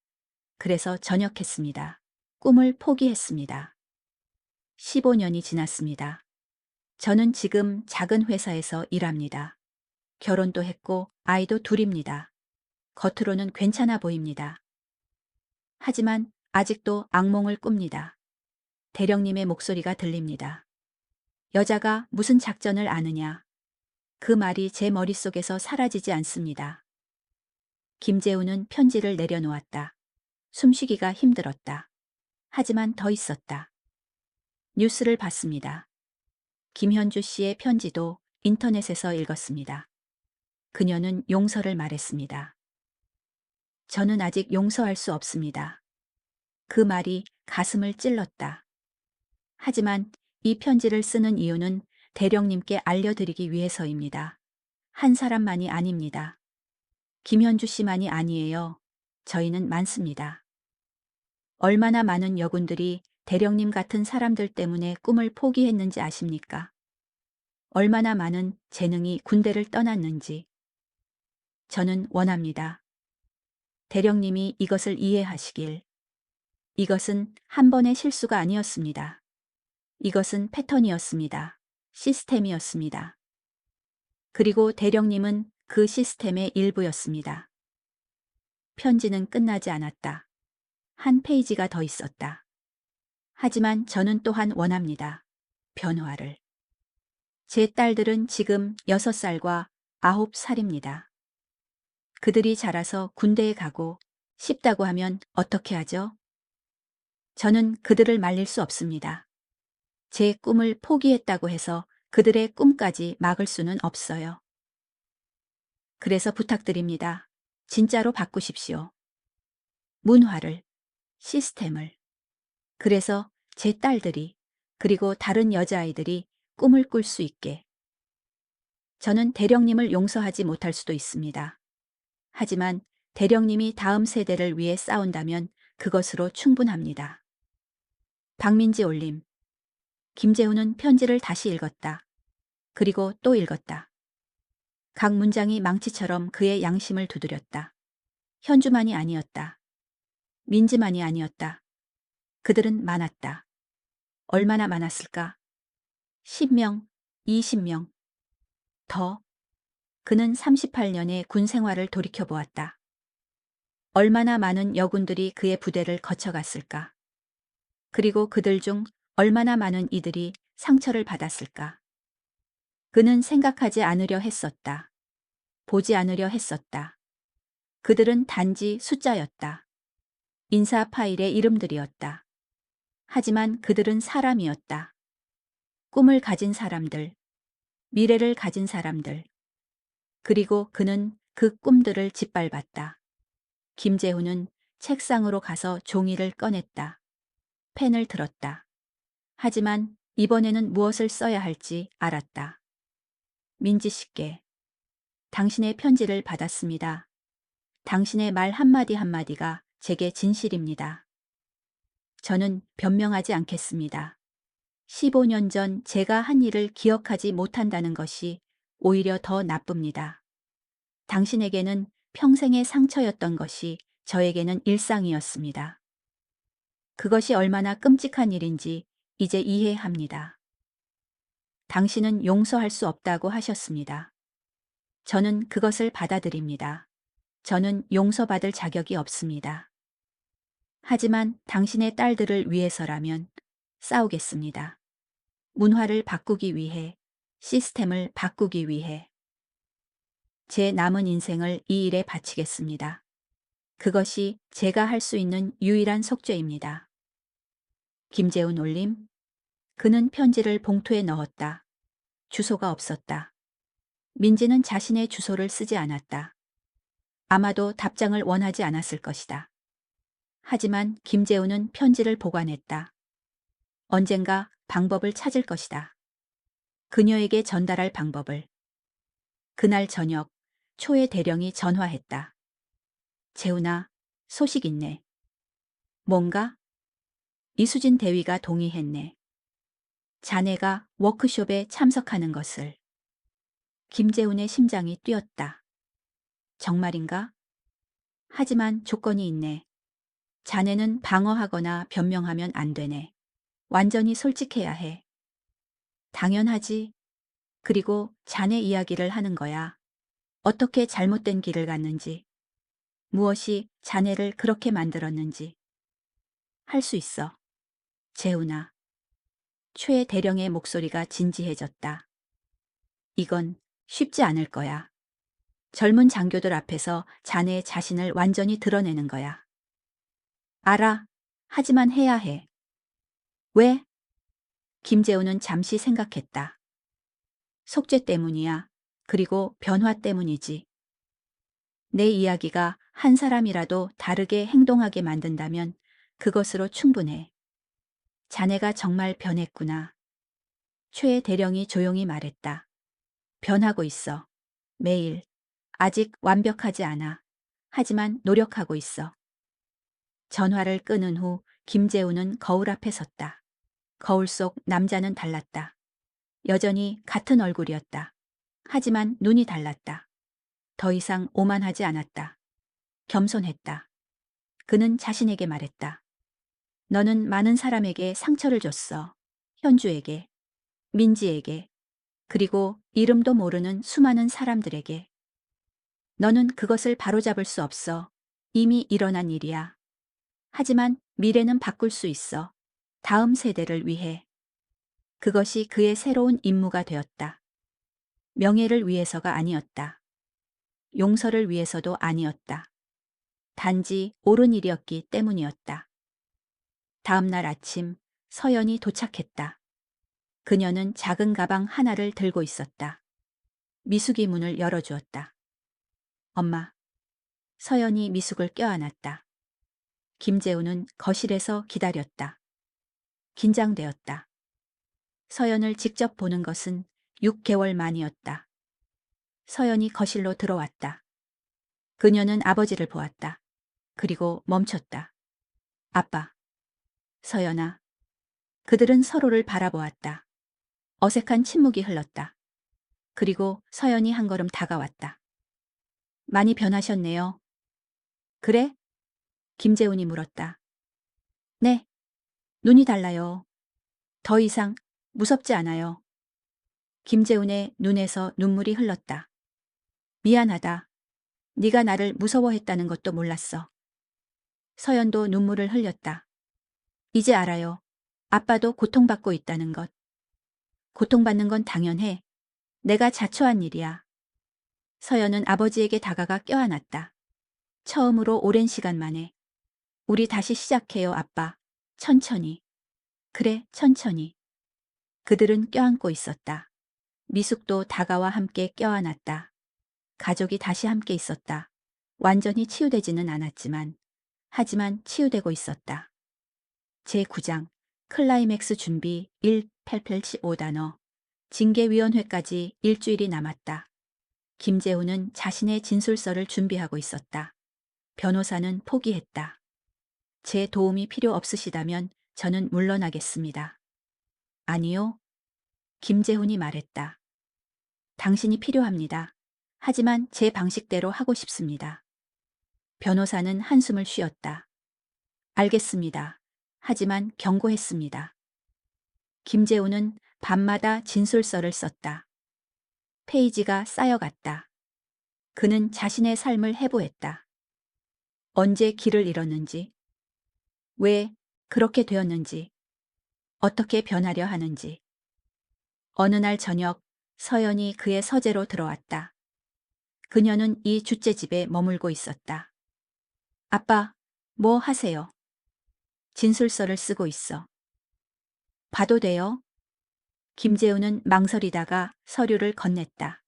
그래서 전역했습니다. 꿈을 포기했습니다. 15년이 지났습니다. 저는 지금 작은 회사에서 일합니다. 결혼도 했고 아이도 둘입니다. 겉으로는 괜찮아 보입니다. 하지만 아직도 악몽을 꿉니다. 대령님의 목소리가 들립니다. 여자가 무슨 작전을 아느냐. 그 말이 제 머릿속에서 사라지지 않습니다. 김재우는 편지를 내려놓았다. 숨쉬기가 힘들었다. 하지만 더 있었다. 뉴스를 봤습니다. 김현주 씨의 편지도 인터넷에서 읽었습니다. 그녀는 용서를 말했습니다. 저는 아직 용서할 수 없습니다. 그 말이 가슴을 찔렀다. 하지만 이 편지를 쓰는 이유는 대령님께 알려드리기 위해서입니다. 한 사람만이 아닙니다. 김현주 씨만이 아니에요. 저희는 많습니다. 얼마나 많은 여군들이 대령님 같은 사람들 때문에 꿈을 포기했는지 아십니까? 얼마나 많은 재능이 군대를 떠났는지. 저는 원합니다. 대령님이 이것을 이해하시길. 이것은 한 번의 실수가 아니었습니다. 이것은 패턴이었습니다. 시스템이었습니다. 그리고 대령님은 그 시스템의 일부였습니다. 편지는 끝나지 않았다. 한 페이지가 더 있었다. 하지만 저는 또한 원합니다. 변화를. 제 딸들은 지금 6살과 9살입니다. 그들이 자라서 군대에 가고 싶다고 하면 어떻게 하죠? 저는 그들을 말릴 수 없습니다. 제 꿈을 포기했다고 해서 그들의 꿈까지 막을 수는 없어요. 그래서 부탁드립니다. 진짜로 바꾸십시오. 문화를, 시스템을. 그래서 제 딸들이 그리고 다른 여자아이들이 꿈을 꿀 수 있게. 저는 대령님을 용서하지 못할 수도 있습니다. 하지만 대령님이 다음 세대를 위해 싸운다면 그것으로 충분합니다. 박민지 올림. 김재훈은 편지를 다시 읽었다. 그리고 또 읽었다. 각 문장이 망치처럼 그의 양심을 두드렸다. 현주만이 아니었다. 민지만이 아니었다. 그들은 많았다. 얼마나 많았을까? 10명, 20명. 더. 그는 38년의 군 생활을 돌이켜보았다. 얼마나 많은 여군들이 그의 부대를 거쳐갔을까? 그리고 그들 중 얼마나 많은 이들이 상처를 받았을까? 그는 생각하지 않으려 했었다. 보지 않으려 했었다. 그들은 단지 숫자였다. 인사 파일의 이름들이었다. 하지만 그들은 사람이었다. 꿈을 가진 사람들, 미래를 가진 사람들. 그리고 그는 그 꿈들을 짓밟았다. 김재훈은 책상으로 가서 종이를 꺼냈다. 펜을 들었다. 하지만 이번에는 무엇을 써야 할지 알았다. 민지 씨께. 당신의 편지를 받았습니다. 당신의 말 한마디 한마디가 제게 진실입니다. 저는 변명하지 않겠습니다. 15년 전 제가 한 일을 기억하지 못한다는 것이 오히려 더 나쁩니다. 당신에게는 평생의 상처였던 것이 저에게는 일상이었습니다. 그것이 얼마나 끔찍한 일인지 이제 이해합니다. 당신은 용서할 수 없다고 하셨습니다. 저는 그것을 받아들입니다. 저는 용서받을 자격이 없습니다. 하지만 당신의 딸들을 위해서라면 싸우겠습니다. 문화를 바꾸기 위해, 시스템을 바꾸기 위해. 제 남은 인생을 이 일에 바치겠습니다. 그것이 제가 할 수 있는 유일한 속죄입니다. 김재훈 올림. 그는 편지를 봉투에 넣었다. 주소가 없었다. 민지는 자신의 주소를 쓰지 않았다. 아마도 답장을 원하지 않았을 것이다. 하지만 김재훈은 편지를 보관했다. 언젠가 방법을 찾을 것이다. 그녀에게 전달할 방법을. 그날 저녁 초의 대령이 전화했다. 재훈아, 소식 있네. 뭔가? 이수진 대위가 동의했네. 자네가 워크숍에 참석하는 것을. 김재훈의 심장이 뛰었다. 정말인가? 하지만 조건이 있네. 자네는 방어하거나 변명하면 안 되네. 완전히 솔직해야 해. 당연하지. 그리고 자네 이야기를 하는 거야. 어떻게 잘못된 길을 갔는지. 무엇이 자네를 그렇게 만들었는지. 할 수 있어. 재훈아. 최 대령의 목소리가 진지해졌다. 이건 쉽지 않을 거야. 젊은 장교들 앞에서 자네의 자신을 완전히 드러내는 거야. 알아. 하지만 해야 해. 왜? 김재우는 잠시 생각했다. 속죄 때문이야. 그리고 변화 때문이지. 내 이야기가 한 사람이라도 다르게 행동하게 만든다면 그것으로 충분해. 자네가 정말 변했구나. 최 대령이 조용히 말했다. 변하고 있어. 매일. 아직 완벽하지 않아. 하지만 노력하고 있어. 전화를 끊은 후 김재우는 거울 앞에 섰다. 거울 속 남자는 달랐다. 여전히 같은 얼굴이었다. 하지만 눈이 달랐다. 더 이상 오만하지 않았다. 겸손했다. 그는 자신에게 말했다. 너는 많은 사람에게 상처를 줬어. 현주에게, 민지에게, 그리고 이름도 모르는 수많은 사람들에게. 너는 그것을 바로잡을 수 없어. 이미 일어난 일이야. 하지만 미래는 바꿀 수 있어. 다음 세대를 위해. 그것이 그의 새로운 임무가 되었다. 명예를 위해서가 아니었다. 용서를 위해서도 아니었다. 단지 옳은 일이었기 때문이었다. 다음 날 아침 서연이 도착했다. 그녀는 작은 가방 하나를 들고 있었다. 미숙이 문을 열어주었다. 엄마. 서연이 미숙을 껴안았다. 김재우는 거실에서 기다렸다. 긴장되었다. 서연을 직접 보는 것은 6개월 만이었다. 서연이 거실로 들어왔다. 그녀는 아버지를 보았다. 그리고 멈췄다. 아빠. 서연아. 그들은 서로를 바라보았다. 어색한 침묵이 흘렀다. 그리고 서연이 한 걸음 다가왔다. 많이 변하셨네요. 그래? 김재훈이 물었다. 네. 눈이 달라요. 더 이상 무섭지 않아요. 김재훈의 눈에서 눈물이 흘렀다. 미안하다. 네가 나를 무서워했다는 것도 몰랐어. 서연도 눈물을 흘렸다. 이제 알아요. 아빠도 고통받고 있다는 것. 고통받는 건 당연해. 내가 자초한 일이야. 서연은 아버지에게 다가가 껴안았다. 처음으로 오랜 시간 만에. 우리 다시 시작해요, 아빠. 천천히. 그래, 천천히. 그들은 껴안고 있었다. 미숙도 다가와 함께 껴안았다. 가족이 다시 함께 있었다. 완전히 치유되지는 않았지만, 하지만 치유되고 있었다. 제9장 클라이맥스 준비 1 885단어 징계위원회까지 일주일이 남았다. 김재우는 자신의 진술서를 준비하고 있었다. 변호사는 포기했다. 제 도움이 필요 없으시다면 저는 물러나겠습니다. 아니요. 김재훈이 말했다. 당신이 필요합니다. 하지만 제 방식대로 하고 싶습니다. 변호사는 한숨을 쉬었다. 알겠습니다. 하지만 경고했습니다. 김재훈은 밤마다 진술서를 썼다. 페이지가 쌓여갔다. 그는 자신의 삶을 해부했다. 언제 길을 잃었는지, 왜 그렇게 되었는지, 어떻게 변하려 하는지. 어느 날 저녁 서연이 그의 서재로 들어왔다. 그녀는 이 주째집에 머물고 있었다. 아빠, 뭐 하세요? 진술서를 쓰고 있어. 봐도 돼요? 김재우는 망설이다가 서류를 건넸다.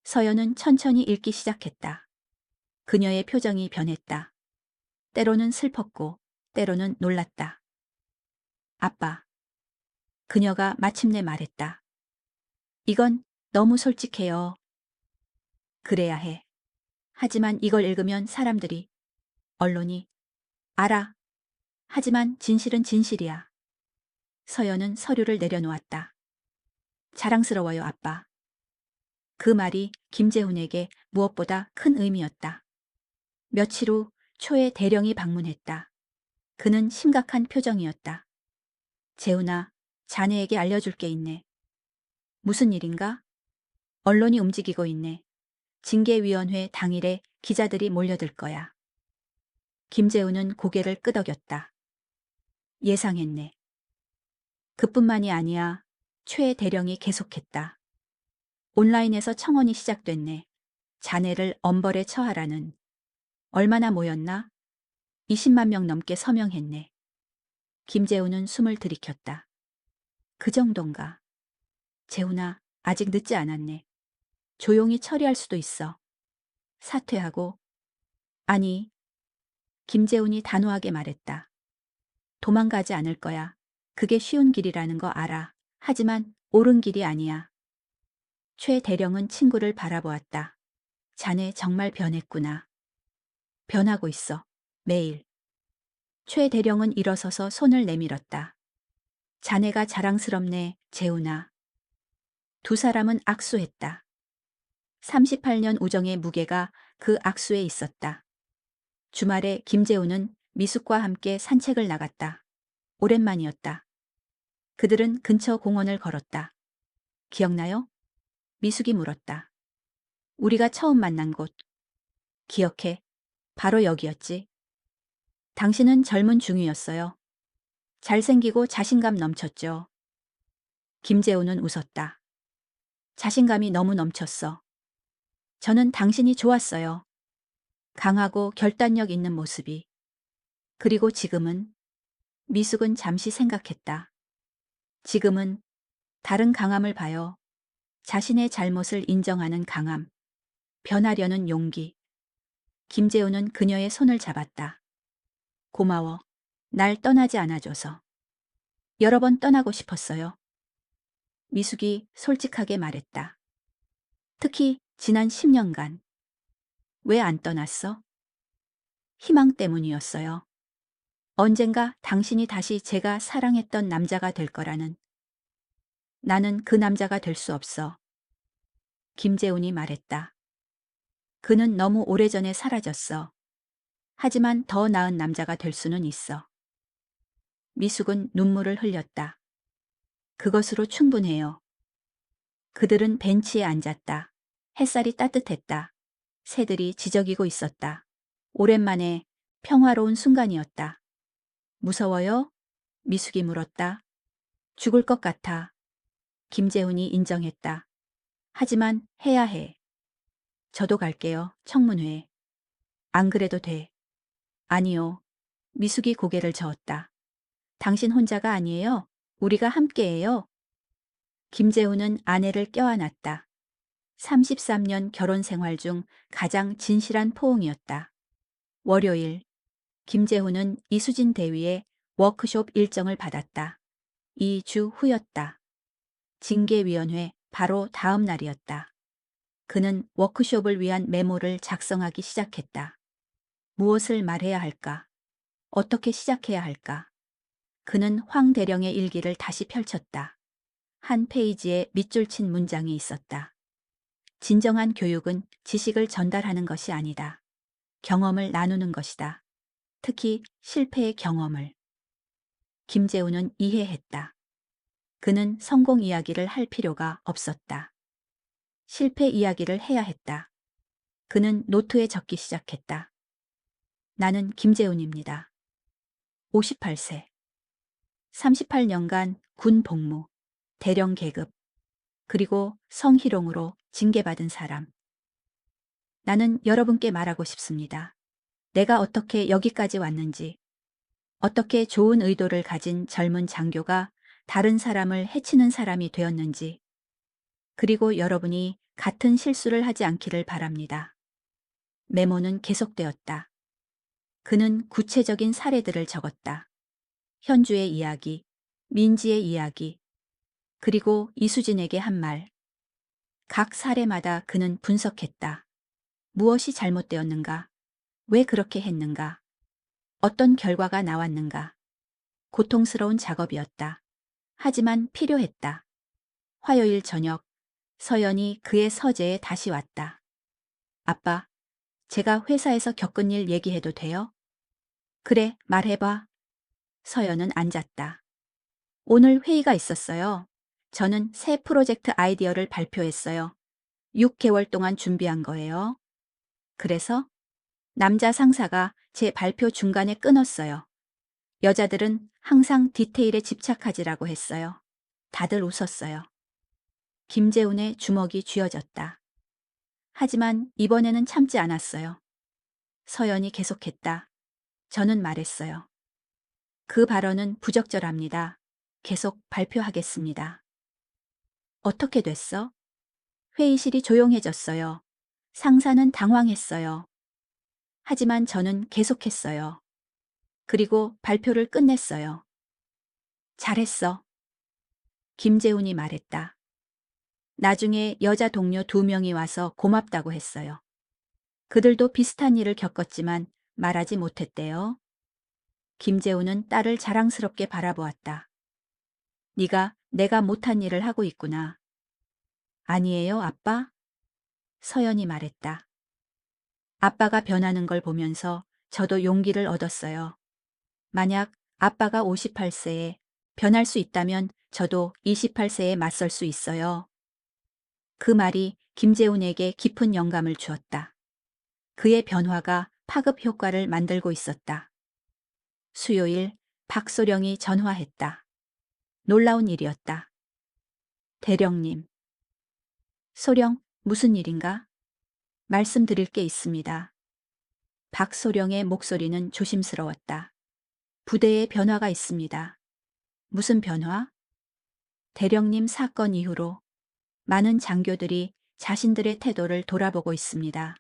서연은 천천히 읽기 시작했다. 그녀의 표정이 변했다. 때로는 슬펐고 때로는 놀랐다. 아빠. 그녀가 마침내 말했다. 이건 너무 솔직해요. 그래야 해. 하지만 이걸 읽으면 사람들이, 언론이, 알아. 하지만 진실은 진실이야. 서연은 서류를 내려놓았다. 자랑스러워요, 아빠. 그 말이 김재훈에게 무엇보다 큰 의미였다. 며칠 후 초의 대령이 방문했다. 그는 심각한 표정이었다. 재훈아, 자네에게 알려줄 게 있네. 무슨 일인가? 언론이 움직이고 있네. 징계위원회 당일에 기자들이 몰려들 거야. 김재훈은 고개를 끄덕였다. 예상했네. 그뿐만이 아니야. 최 대령이 계속했다. 온라인에서 청원이 시작됐네. 자네를 엄벌에 처하라는. 얼마나 모였나? 20만 명 넘게 서명했네. 김재우는 숨을 들이켰다. 그 정도인가? 재훈아, 아직 늦지 않았네. 조용히 처리할 수도 있어. 사퇴하고. 아니, 김재훈이 단호하게 말했다. 도망가지 않을 거야. 그게 쉬운 길이라는 거 알아. 하지만 옳은 길이 아니야. 최 대령은 친구를 바라보았다. 자네 정말 변했구나. 변하고 있어. 매일. 최 대령은 일어서서 손을 내밀었다. 자네가 자랑스럽네, 재훈아. 두 사람은 악수했다. 38년 우정의 무게가 그 악수에 있었다. 주말에 김재훈은 미숙과 함께 산책을 나갔다. 오랜만이었다. 그들은 근처 공원을 걸었다. 기억나요? 미숙이 물었다. 우리가 처음 만난 곳. 기억해. 바로 여기였지. 당신은 젊은 중이었어요. 잘생기고 자신감 넘쳤죠. 김재훈은 웃었다. 자신감이 너무 넘쳤어. 저는 당신이 좋았어요. 강하고 결단력 있는 모습이. 그리고 지금은? 미숙은 잠시 생각했다. 지금은 다른 강함을 봐요. 자신의 잘못을 인정하는 강함. 변하려는 용기. 김재훈은 그녀의 손을 잡았다. 고마워. 날 떠나지 않아줘서. 여러 번 떠나고 싶었어요. 미숙이 솔직하게 말했다. 특히 지난 10년간. 왜 안 떠났어? 희망 때문이었어요. 언젠가 당신이 다시 제가 사랑했던 남자가 될 거라는. 나는 그 남자가 될 수 없어. 김재훈이 말했다. 그는 너무 오래전에 사라졌어. 하지만 더 나은 남자가 될 수는 있어. 미숙은 눈물을 흘렸다. 그것으로 충분해요. 그들은 벤치에 앉았다. 햇살이 따뜻했다. 새들이 지저귀고 있었다. 오랜만에 평화로운 순간이었다. 무서워요? 미숙이 물었다. 죽을 것 같아. 김재훈이 인정했다. 하지만 해야 해. 저도 갈게요. 청문회. 안 그래도 돼. 아니요. 미숙이 고개를 저었다. 당신 혼자가 아니에요. 우리가 함께해요. 김재훈은 아내를 껴안았다. 33년 결혼 생활 중 가장 진실한 포옹이었다. 월요일, 김재훈은 이수진 대위의 워크숍 일정을 받았다. 2주 후였다. 징계위원회 바로 다음 날이었다. 그는 워크숍을 위한 메모를 작성하기 시작했다. 무엇을 말해야 할까? 어떻게 시작해야 할까? 그는 황 대령의 일기를 다시 펼쳤다. 한 페이지에 밑줄 친 문장이 있었다. 진정한 교육은 지식을 전달하는 것이 아니다. 경험을 나누는 것이다. 특히 실패의 경험을. 김재훈은 이해했다. 그는 성공 이야기를 할 필요가 없었다. 실패 이야기를 해야 했다. 그는 노트에 적기 시작했다. 나는 김재훈입니다. 58세. 38년간 군 복무, 대령 계급, 그리고 성희롱으로 징계받은 사람. 나는 여러분께 말하고 싶습니다. 내가 어떻게 여기까지 왔는지, 어떻게 좋은 의도를 가진 젊은 장교가 다른 사람을 해치는 사람이 되었는지, 그리고 여러분이 같은 실수를 하지 않기를 바랍니다. 메모는 계속되었다. 그는 구체적인 사례들을 적었다. 현주의 이야기, 민지의 이야기, 그리고 이수진에게 한 말. 각 사례마다 그는 분석했다. 무엇이 잘못되었는가? 왜 그렇게 했는가? 어떤 결과가 나왔는가? 고통스러운 작업이었다. 하지만 필요했다. 화요일 저녁, 서연이 그의 서재에 다시 왔다. 아빠, 제가 회사에서 겪은 일 얘기해도 돼요? 그래, 말해봐. 서연은 앉았다. 오늘 회의가 있었어요. 저는 새 프로젝트 아이디어를 발표했어요. 6개월 동안 준비한 거예요. 그래서 남자 상사가 제 발표 중간에 끊었어요. 여자들은 항상 디테일에 집착하지라고 했어요. 다들 웃었어요. 김재훈의 주먹이 쥐어졌다. 하지만 이번에는 참지 않았어요. 서연이 계속했다. 저는 말했어요. 그 발언은 부적절합니다. 계속 발표하겠습니다. 어떻게 됐어? 회의실이 조용해졌어요. 상사는 당황했어요. 하지만 저는 계속했어요. 그리고 발표를 끝냈어요. 잘했어. 김재훈이 말했다. 나중에 여자 동료 2명이 와서 고맙다고 했어요. 그들도 비슷한 일을 겪었지만 말하지 못했대요. 김재훈은 딸을 자랑스럽게 바라보았다. 네가 내가 못한 일을 하고 있구나. 아니에요, 아빠? 서연이 말했다. 아빠가 변하는 걸 보면서 저도 용기를 얻었어요. 만약 아빠가 58세에 변할 수 있다면 저도 28세에 맞설 수 있어요. 그 말이 김재훈에게 깊은 영감을 주었다. 그의 변화가 파급 효과를 만들고 있었다. 수요일 박소령이 전화했다. 놀라운 일이었다. 대령님. 소령, 무슨 일인가? 말씀드릴 게 있습니다. 박소령의 목소리는 조심스러웠다. 부대에 변화가 있습니다. 무슨 변화? 대령님 사건 이후로 많은 장교들이 자신들의 태도를 돌아보고 있습니다.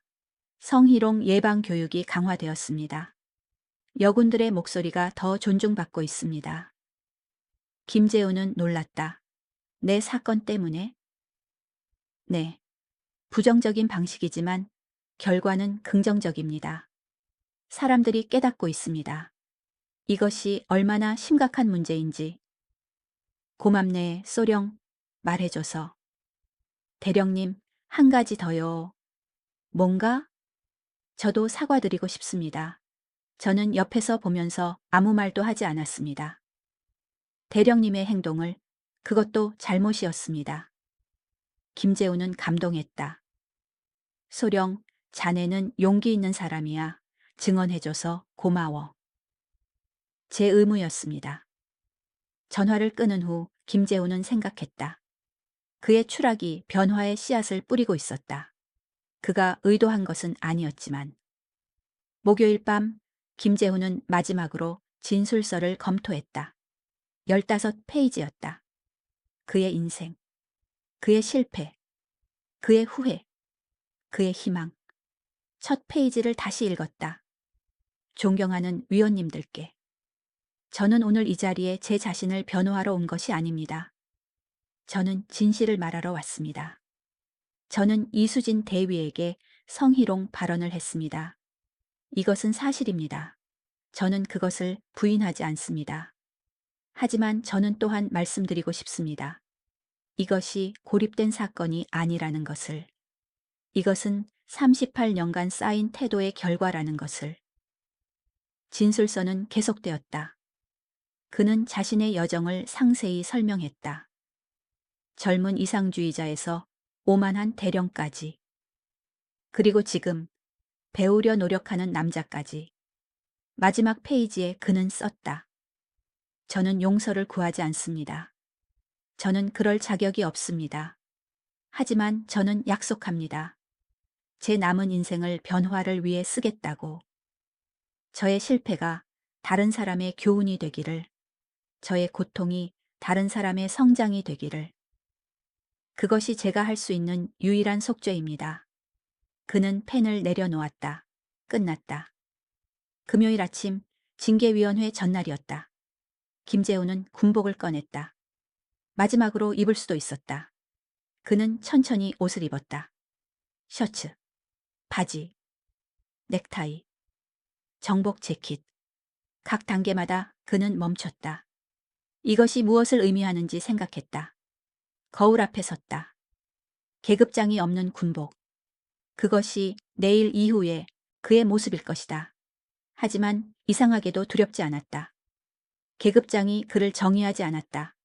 성희롱 예방 교육이 강화되었습니다. 여군들의 목소리가 더 존중받고 있습니다. 김재훈은 놀랐다. 내 사건 때문에? 네. 부정적인 방식이지만 결과는 긍정적입니다. 사람들이 깨닫고 있습니다. 이것이 얼마나 심각한 문제인지. 고맙네, 소령. 말해줘서. 대령님, 한 가지 더요. 뭔가? 저도 사과드리고 싶습니다. 저는 옆에서 보면서 아무 말도 하지 않았습니다. 대령님의 행동을, 그것도 잘못이었습니다. 김재훈은 감동했다. 소령, 자네는 용기 있는 사람이야. 증언해줘서 고마워. 제 의무였습니다. 전화를 끊은 후 김재훈은 생각했다. 그의 추락이 변화의 씨앗을 뿌리고 있었다. 그가 의도한 것은 아니었지만. 목요일 밤 김재훈은 마지막으로 진술서를 검토했다. 15페이지였다. 그의 인생, 그의 실패, 그의 후회, 그의 희망. 첫 페이지를 다시 읽었다. 존경하는 위원님들께. 저는 오늘 이 자리에 제 자신을 변호하러 온 것이 아닙니다. 저는 진실을 말하러 왔습니다. 저는 이수진 대위에게 성희롱 발언을 했습니다. 이것은 사실입니다. 저는 그것을 부인하지 않습니다. 하지만 저는 또한 말씀드리고 싶습니다. 이것이 고립된 사건이 아니라는 것을. 이것은 38년간 쌓인 태도의 결과라는 것을. 진술서는 계속되었다. 그는 자신의 여정을 상세히 설명했다. 젊은 이상주의자에서 오만한 대령까지. 그리고 지금 배우려 노력하는 남자까지. 마지막 페이지에 그는 썼다. 저는 용서를 구하지 않습니다. 저는 그럴 자격이 없습니다. 하지만 저는 약속합니다. 제 남은 인생을 변화를 위해 쓰겠다고. 저의 실패가 다른 사람의 교훈이 되기를, 저의 고통이 다른 사람의 성장이 되기를. 그것이 제가 할 수 있는 유일한 속죄입니다. 그는 펜을 내려놓았다. 끝났다. 금요일 아침 징계위원회 전날이었다. 김재훈은 군복을 꺼냈다. 마지막으로 입을 수도 있었다. 그는 천천히 옷을 입었다. 셔츠, 바지, 넥타이, 정복 재킷. 각 단계마다 그는 멈췄다. 이것이 무엇을 의미하는지 생각했다. 거울 앞에 섰다. 계급장이 없는 군복. 그것이 내일 이후에 그의 모습일 것이다. 하지만 이상하게도 두렵지 않았다. 계급장이 그를 정의하지 않았다.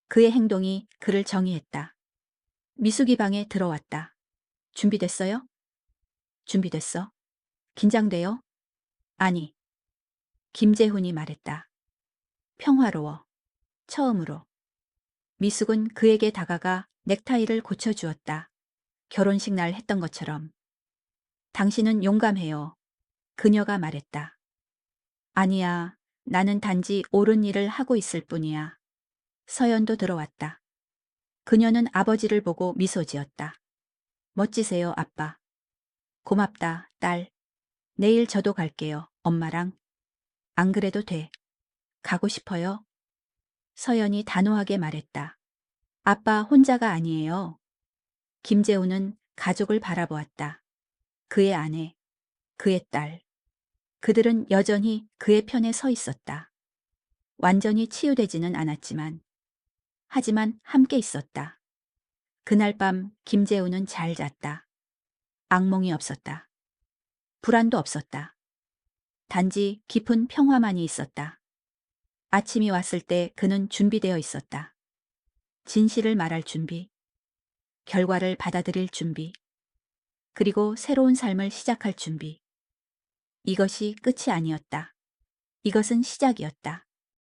그의 행동이 그를 정의했다. 미숙이 방에 들어왔다. 준비됐어요? 준비됐어. 긴장돼요? 아니. 김재훈이 말했다. 평화로워. 처음으로. 미숙은 그에게 다가가 넥타이를 고쳐주었다. 결혼식 날 했던 것처럼. 당신은 용감해요. 그녀가 말했다. 아니야. 나는 단지 옳은 일을 하고 있을 뿐이야. 서연도 들어왔다. 그녀는 아버지를 보고 미소 지었다. 멋지세요, 아빠. 고맙다, 딸. 내일 저도 갈게요, 엄마랑. 안 그래도 돼. 가고 싶어요? 서연이 단호하게 말했다. 아빠 혼자가 아니에요. 김재우는 가족을 바라보았다. 그의 아내, 그의 딸. 그들은 여전히 그의 편에 서 있었다. 완전히 치유되지는 않았지만, 하지만 함께 있었다. 그날 밤 김재우는 잘 잤다. 악몽이 없었다. 불안도 없었다. 단지 깊은 평화만이 있었다. 아침이 왔을 때 그는 준비되어 있었다. 진실을 말할 준비, 결과를 받아들일 준비, 그리고 새로운 삶을 시작할 준비. 이것이 끝이 아니었다. 이것은 시작이었다.